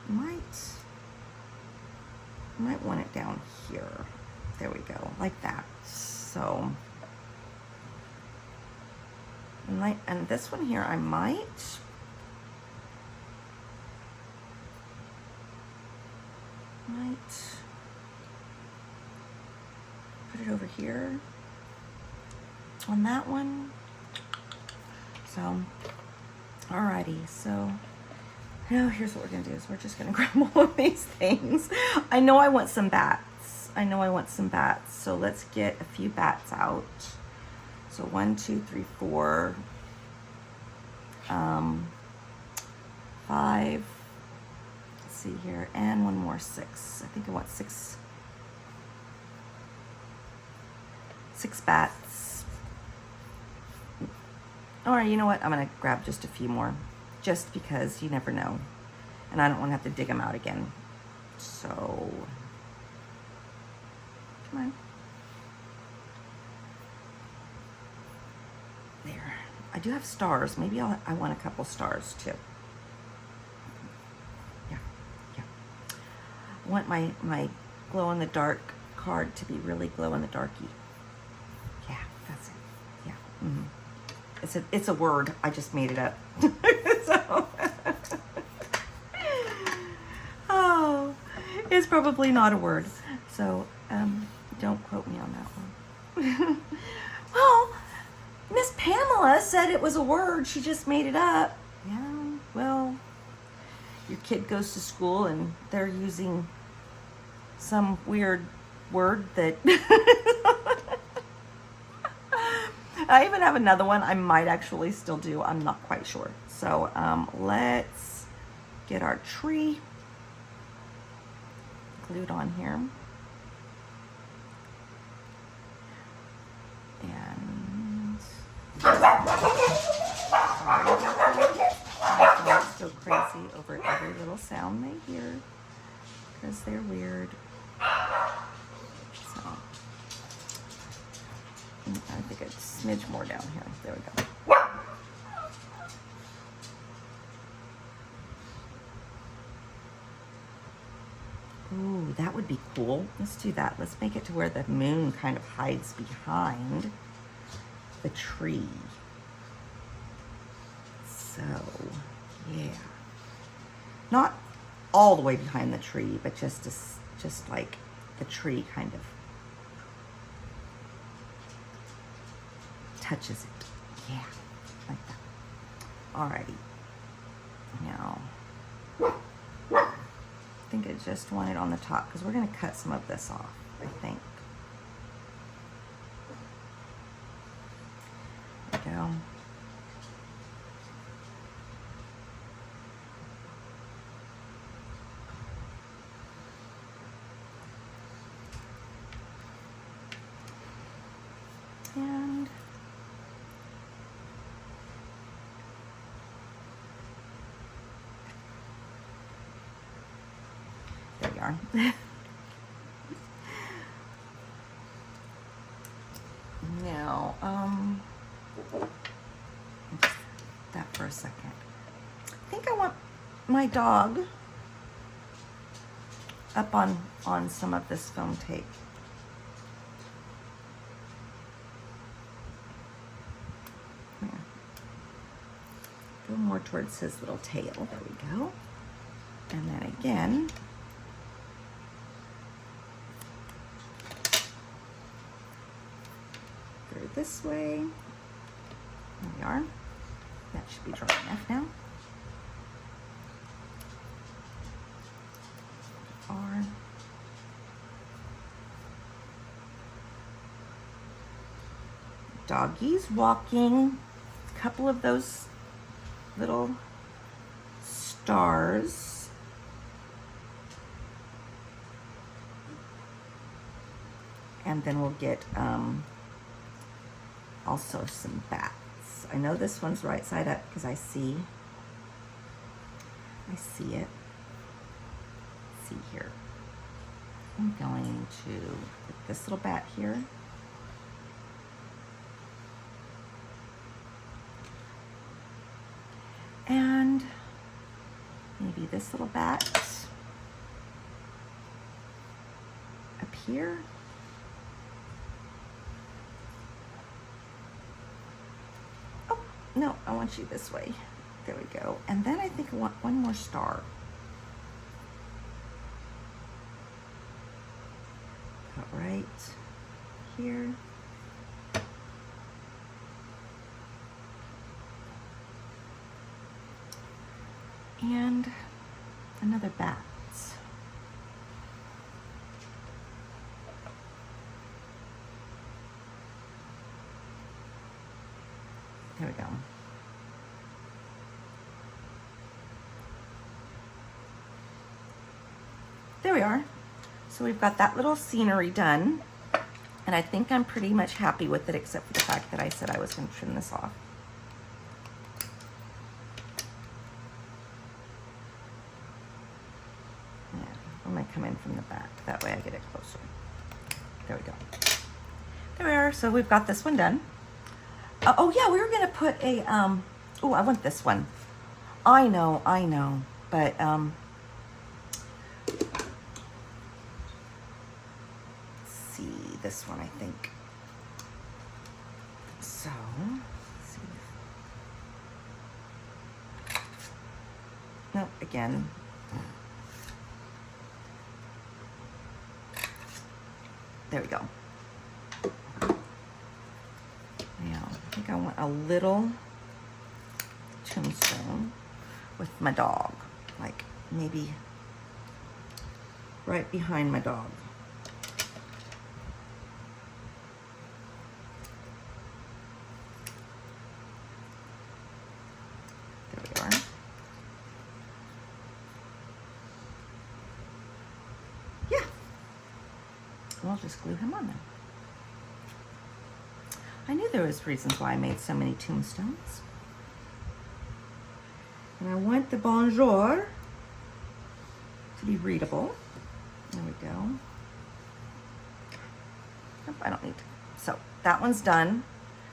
might want it down here. There we go, like that. So, and this one here, I might put it over here on that one. So, alrighty, so now here's what we're gonna do is we're just gonna grab all of these things. I know I want some bats. So let's get a few bats out. So 1, 2, 3, 4, 5. See here, and one more, 6. I think I want 6 bats. All right, you know what? I'm gonna grab just a few more, just because you never know, and I don't want to have to dig them out again. So, come on. There. I do have stars. Maybe I want a couple stars too. I want my glow-in-the-dark card to be really glow-in-the-darky. Yeah, that's it. Yeah. Mm-hmm. It's a word. I just made it up. So, oh, it's probably not a word. So don't quote me on that one. Well, Miss Pamela said it was a word. She just made it up. Yeah. Well, your kid goes to school and they're using some weird word that I even have another one I might actually still do. I'm not quite sure. So let's get our tree glued on here. And sorry, go crazy over every little sound they hear because they're weird. So I think a smidge more down here. There we go. Ooh, that would be cool. Let's do that. Let's make it to where the moon kind of hides behind the tree. So, yeah. Not all the way behind the tree, but just like the tree kind of touches it. Yeah, like that. Alrighty. Now, I think I just want it on the top because we're going to cut some of this off, I think. There we go. And there we are. Now, just that for a second. I think I want my dog up on some of this foam tape. Yeah. Go more towards his little tail. There we go. And then again. This way. There we are. That should be dry enough now. Our doggies walking. A couple of those little stars. And then we'll get also some bats. I know this one's right side up because I see it. Let's see here. I'm going to put this little bat here. And maybe this little bat up here. No, I want you this way. There we go. And then I think I want one more star. Put right here. And another bat. There we go. There we are. So we've got that little scenery done. And I think I'm pretty much happy with it, except for the fact that I said I was going to trim this off. Yeah, I'm going to come in from the back. That way I get it closer. There we go. There we are. So we've got this one done. Oh yeah, we were gonna put a oh, I want this one. I know, but let's see this one, I think. So, let's see. Nope, again. There we go. I think I want a little tombstone with my dog, like maybe right behind my dog. There we are. Yeah. We'll just glue him on there. I knew there was reasons why I made so many tombstones. And I want the bonjour to be readable. There we go. Nope, I don't need to. So that one's done.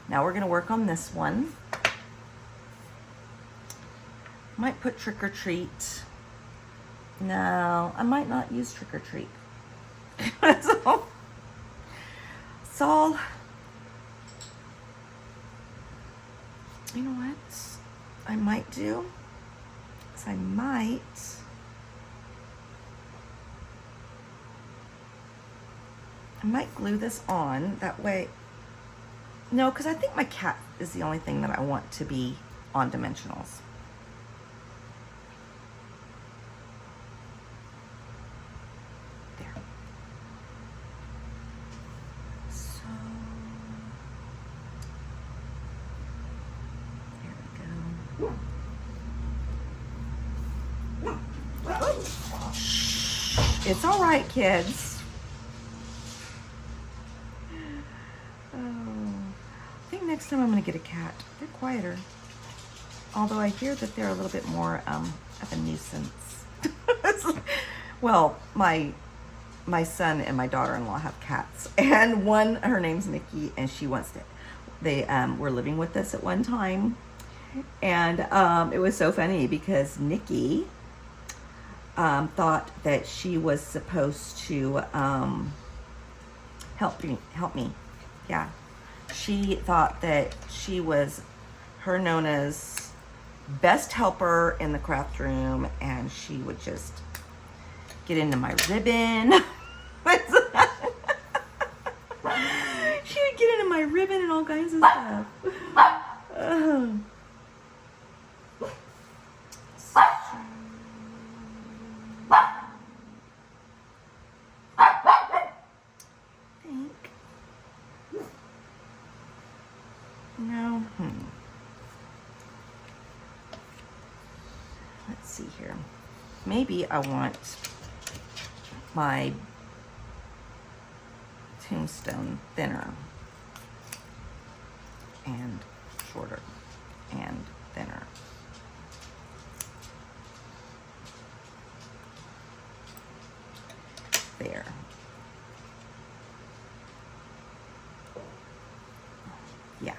Now we're gonna work on this one. Might put trick or treat. No, I might not use trick or treat. So, you know what I might do is I might glue this on. That way, No, because I think my cat is the only thing that I want to be on dimensionals. There. So, there we go. Shh. It's all right, kids. Next time I'm going to get a cat. They're quieter. Although I hear that they're a little bit more of a nuisance. Well, my son and my daughter-in-law have cats. And one, her name's Nikki, and she wants to, they were living with us at one time. And it was so funny because Nikki thought that she was supposed to help me. Yeah. She thought that she was her Nona's best helper in the craft room, and she would just get into my ribbon. She would get into my ribbon and all kinds of stuff. No. Let's see here. Maybe I want my tombstone thinner and shorter and thinner. There. Yeah.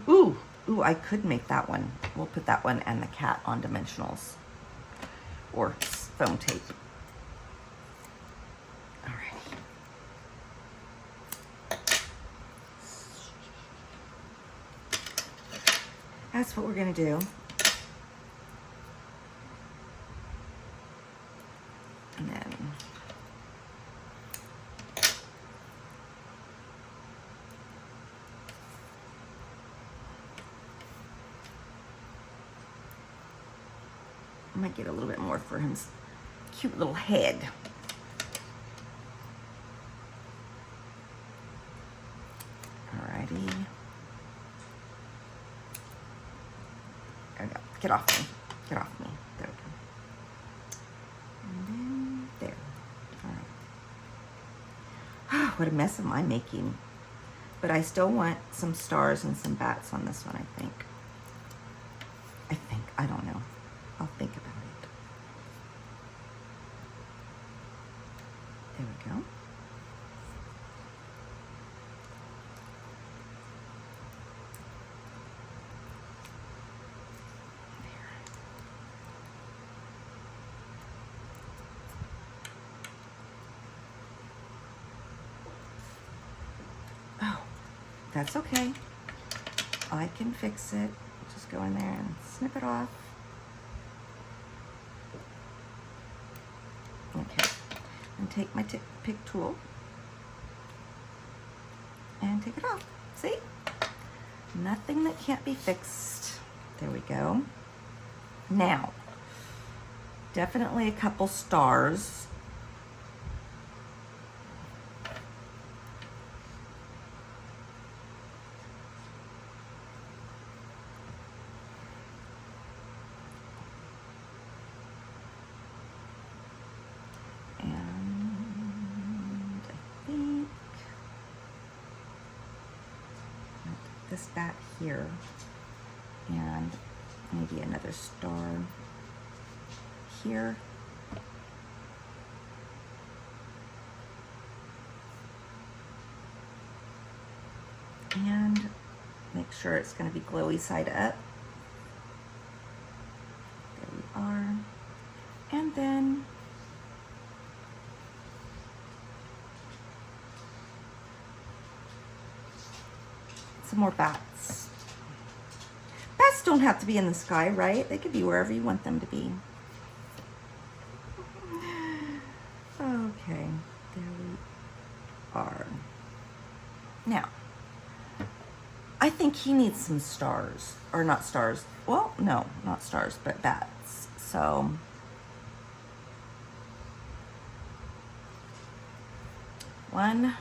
Ooh, I could make that one. We'll put that one and the cat on dimensionals or foam tape. All right. That's what we're gonna do. And then I might get a little bit more for his cute little head. Alrighty. There we go. Get off me. Get off me. There we go. And then there. Alright. What a mess am I making? But I still want some stars and some bats on this one, I think. I don't know. I'll think about it. There we go. There. Oh, that's okay. I can fix it. Just go in there and snip it off. Okay, and take my pick tool and take it off. See? Nothing that can't be fixed. There we go. Now, definitely a couple stars. This bat here, and maybe another star here. And make sure it's going to be glowy side up. There we are. And then some more bats. Bats don't have to be in the sky, right? They could be wherever you want them to be. Okay, there we are. Now, I think he needs some stars, or not stars. Well, no, not stars, but bats. So one,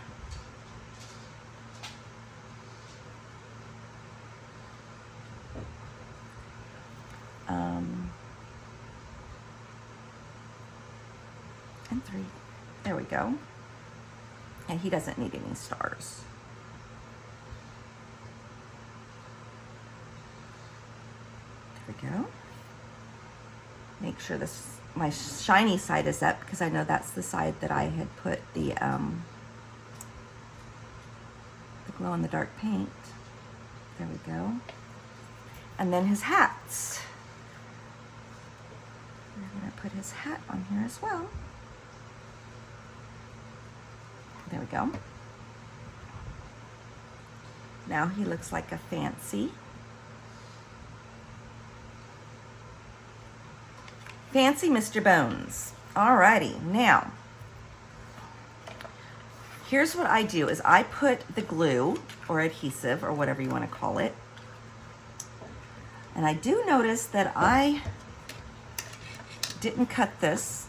and 3. There we go. And he doesn't need any stars. There we go. Make sure this, my shiny side is up, because I know that's the side that I had put the glow in the dark paint. There we go. And then his hats. We're gonna put his hat on here as well. There we go. Now he looks like a fancy Mr. Bones. Alrighty, now here's what I do is I put the glue or adhesive or whatever you want to call it. And I do notice that I didn't cut this.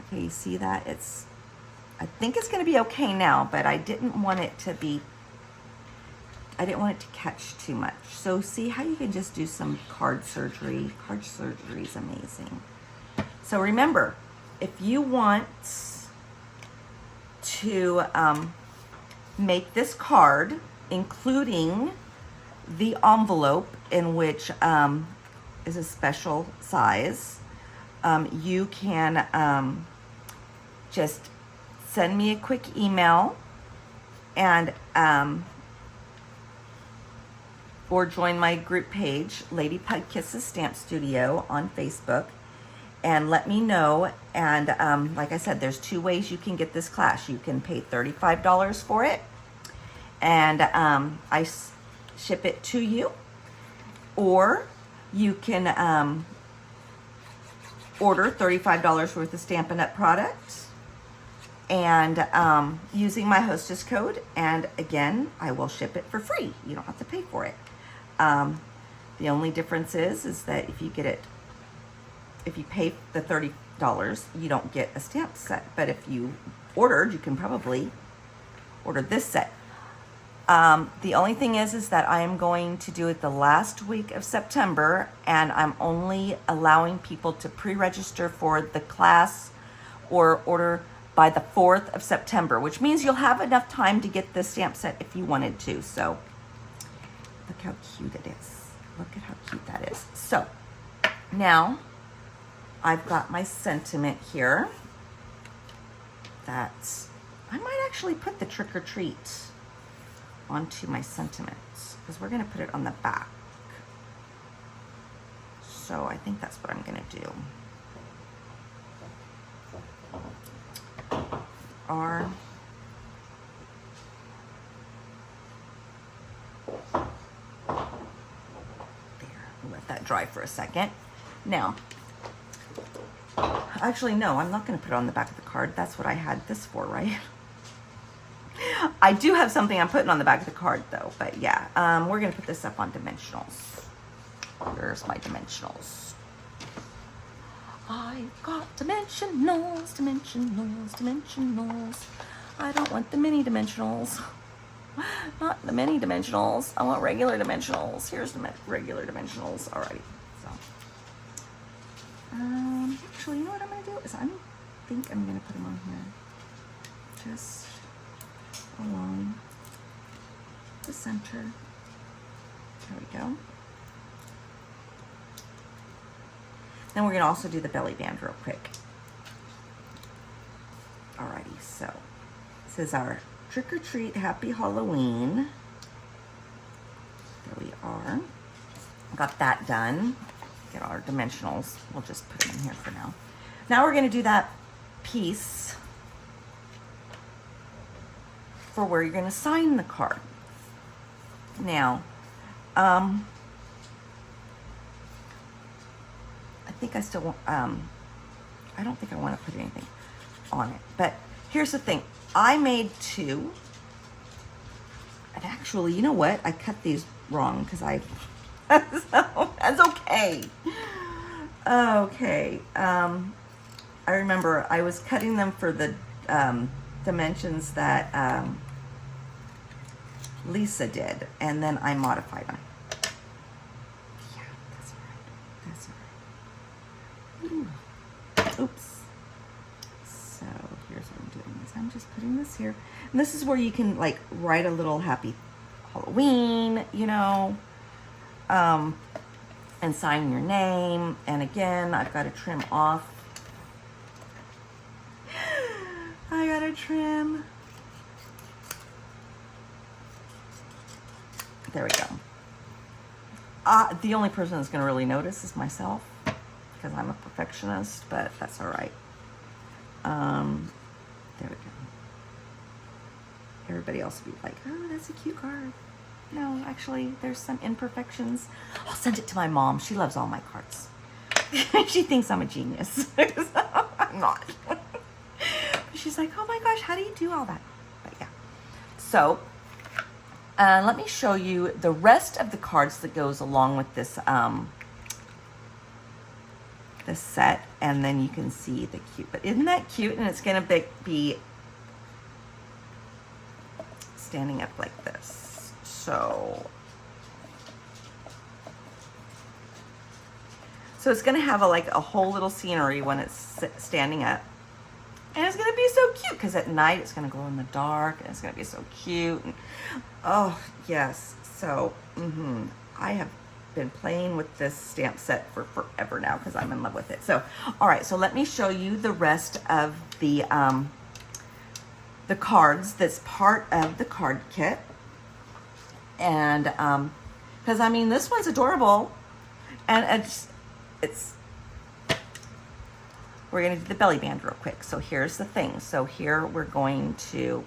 Okay, you see that? I think it's going to be okay now, but I didn't want it to be, I didn't want it to catch too much. So see how you can just do some card surgery. Card surgery is amazing. So remember, if you want to make this card, including the envelope in which is a special size, you can just send me a quick email and or join my group page, Lady Pug Kisses Stamp Studio on Facebook, and let me know. And like I said, there's 2 ways you can get this class. You can pay $35 for it, and I ship it to you, or you can order $35 worth of Stampin' Up product and using my hostess code, and again, I will ship it for free. You don't have to pay for it. The only difference is that if you get it, if you pay the $30, you don't get a stamp set. But if you ordered, you can probably order this set. The only thing is that I am going to do it the last week of September, and I'm only allowing people to pre-register for the class or order by the 4th of September, which means you'll have enough time to get the stamp set if you wanted to. So look how cute it is. Look at how cute that is. So now I've got my sentiment here. That's, I might actually put the trick or treat onto my sentiments, because we're going to put it on the back. So I think that's what I'm going to do. There, let that dry for a second. Now, actually, no, I'm not going to put it on the back of the card. That's what I had this for, right? I do have something I'm putting on the back of the card, though. But yeah, we're going to put this up on dimensionals. There's my dimensionals. I've got dimensionals, dimensionals, dimensionals. I don't want the mini dimensionals. Not the mini dimensionals. I want regular dimensionals. Here's the regular dimensionals. Alrighty. So, actually, you know what I'm going to do? Is I think I'm going to put them on here. Just along the center. There we go. Then we're going to also do the belly band real quick. Alrighty, so this is our Trick or Treat Happy Halloween. There we are. Got that done. Get our dimensionals. We'll just put them in here for now. Now we're going to do that piece for where you're going to sign the card. Now, I think I still want, I don't think I want to put anything on it. But here's the thing. I made 2. And actually, you know what? I cut these wrong because I, so that's okay. Okay. I remember I was cutting them for the dimensions that Lisa did, and then I modified them. Yeah, that's all right. That's all right. Ooh. Oops. So here's what I'm doing is I'm just putting this here. And this is where you can like write a little happy Halloween, you know, and sign your name. And again, I've got to trim off. I gotta trim. There we go. The only person that's gonna really notice is myself because I'm a perfectionist, but that's all right. There we go. Everybody else will be like, oh, that's a cute card. No, actually, there's some imperfections. I'll send it to my mom. She loves all my cards. She thinks I'm a genius. I'm not. She's like, oh my gosh, how do you do all that? But yeah. So, let me show you the rest of the cards that goes along with this, this set. And then you can see the cute. But isn't that cute? And it's going to be standing up like this. So it's going to have like a whole little scenery when it's standing up. And it's going to be so cute because at night it's going to glow in the dark and it's going to be so cute. And, oh, yes. So, I have been playing with this stamp set for forever now because I'm in love with it. So, all right. So let me show you the rest of the cards that's part of the card kit. And, because I mean, this one's adorable. And it's we're going to do the belly band real quick. So here's the thing. So here we're going to,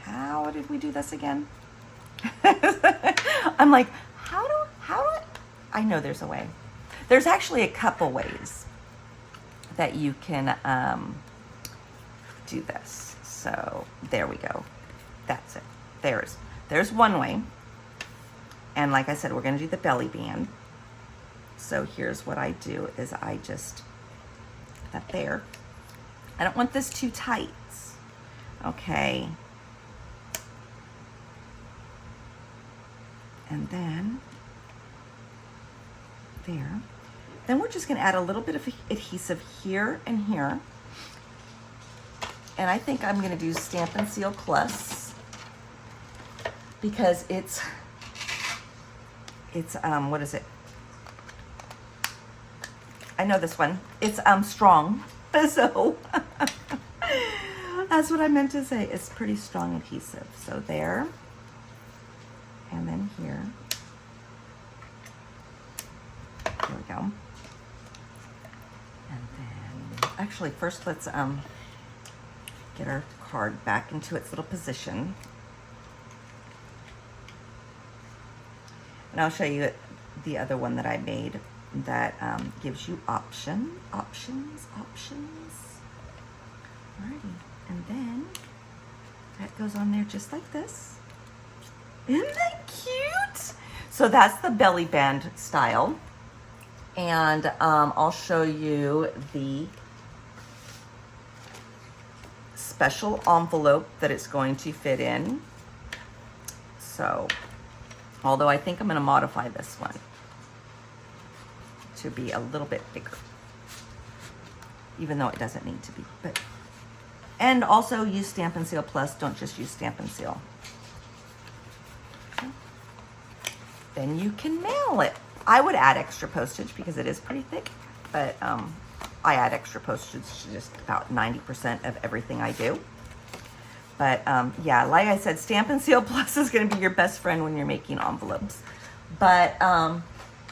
how did we do this again? I'm like, how do I know there's a way. There's actually a couple ways that you can do this. So there we go. That's it. There's one way. And like I said, we're going to do the belly band. So here's what I do is I just put that there. I don't want this too tight. Okay. And then there. Then we're just going to add a little bit of adhesive here and here. And I think I'm going to do Stampin' Seal Plus because it's what is it? I know this one. It's strong. So that's what I meant to say. It's pretty strong adhesive. So there. And then here. There we go. And then actually first let's get our card back into its little position. And I'll show you the other one that I made that gives you options. Alrighty. And then that goes on there just like this. Isn't that cute? So that's the belly band style. And I'll show you the special envelope that it's going to fit in. So, although I think I'm going to modify this one to be a little bit bigger, even though it doesn't need to be. But and also use Stampin' Seal Plus. Don't just use Stampin' Seal. Okay. Then you can mail it. I would add extra postage because it is pretty thick, but I add extra postage to just about 90% of everything I do. But yeah, like I said, Stampin' Seal Plus is going to be your best friend when you're making envelopes. But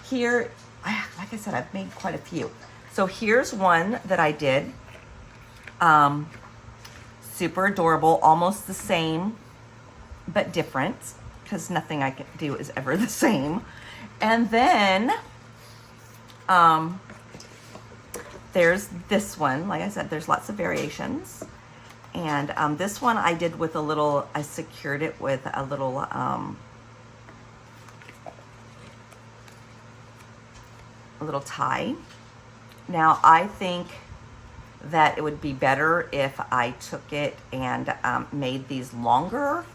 here, like I said, I've made quite a few. So here's one that I did. Super adorable, almost the same, but different. because nothing I can do is ever the same. And then there's this one. Like I said, there's lots of variations. And this one I did with I secured it with a little tie. Now I think that it would be better if I took it and made these longer.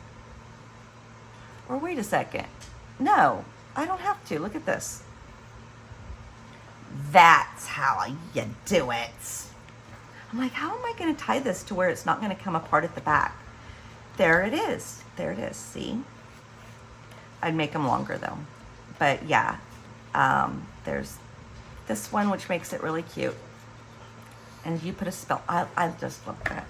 Or wait a second. No, I don't have to. Look at this. That's how you do it. I'm like, how am I going to tie this to where it's not going to come apart at the back? There it is. There it is. See? I'd make them longer though. But yeah, there's this one, which makes it really cute. And you put a spell. I just love that.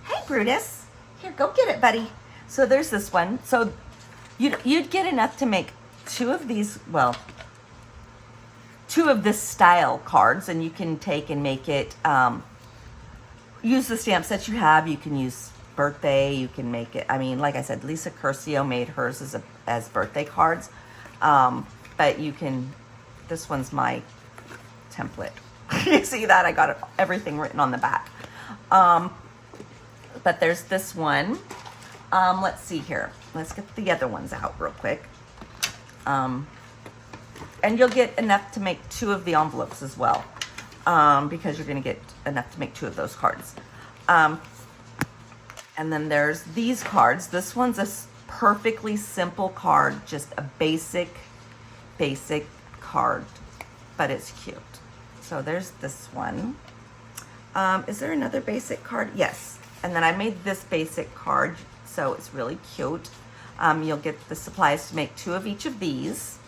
Hey, Brutus. Here, go get it, buddy. So there's this one. So you'd get enough to make 2 of these, well, 2 of this style cards, and you can take and make it, use the stamps that you have. You can use birthday. You can make it, I mean, like I said, Lisa Curcio made hers as birthday cards. But you can, this one's my template. You see that? I got everything written on the back. But there's this one. Let's see here. Let's get the other ones out real quick. And you'll get enough to make 2 of the envelopes as well. Because you're going to get enough to make 2 of those cards. And then there's these cards. This one's a perfectly simple card. Just a basic card. But it's cute. So there's this one. Is there another basic card? Yes. And then I made this basic card, so it's really cute. You'll get the supplies to make 2 of each of these.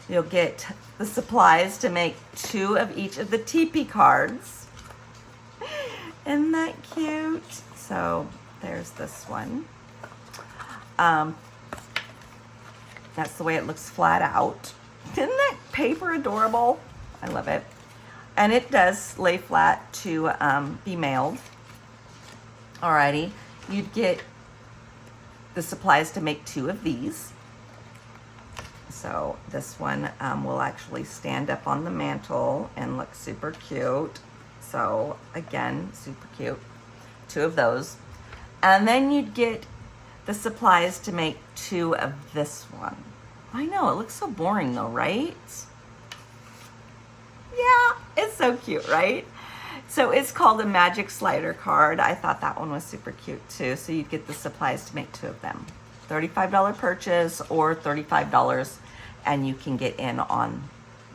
You'll get the supplies to make 2 of each of the teepee cards. Isn't that cute? So there's this one. That's the way it looks flat out. Isn't that paper adorable? I love it. And it does lay flat to be mailed. Alrighty. You'd get the supplies to make 2 of these. So this one will actually stand up on the mantle and look super cute. So again, super cute. 2 of those. And then you'd get the supplies to make 2 of this one. I know, it looks so boring though, right? Yeah, it's so cute, right? So it's called a magic slider card. I thought that one was super cute too. So you'd get the supplies to make 2 of them. $35 purchase or $35, and you can get in on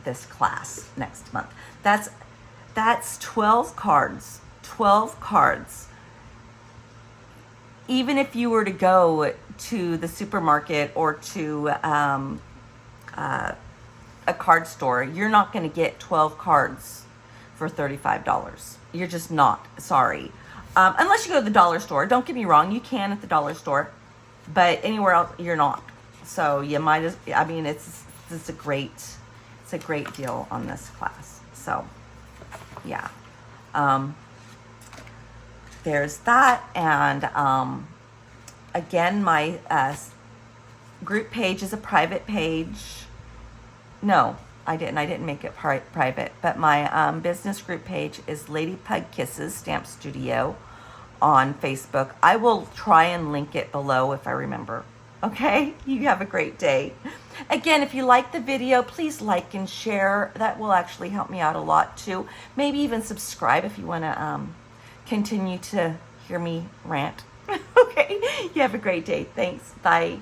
this class next month. That's 12 cards. 12 cards. Even if you were to go to the supermarket or to a card store, you're not going to get 12 cards for $35. You're just not. Sorry. Unless you go to the dollar store. Don't get me wrong. You can at the dollar store. But anywhere else, you're not. So you might as, I mean, it's a great deal on this class. So, yeah. There's that. And again, my group page is a private page. No, I didn't make it private. But my business group page is Lady Pug Kisses Stamp Studio on Facebook. I will try and link it below if I remember. Okay? You have a great day. Again, if you like the video, please like and share. That will actually help me out a lot too. Maybe even subscribe if you want to continue to hear me rant. Okay? You have a great day. Thanks. Bye.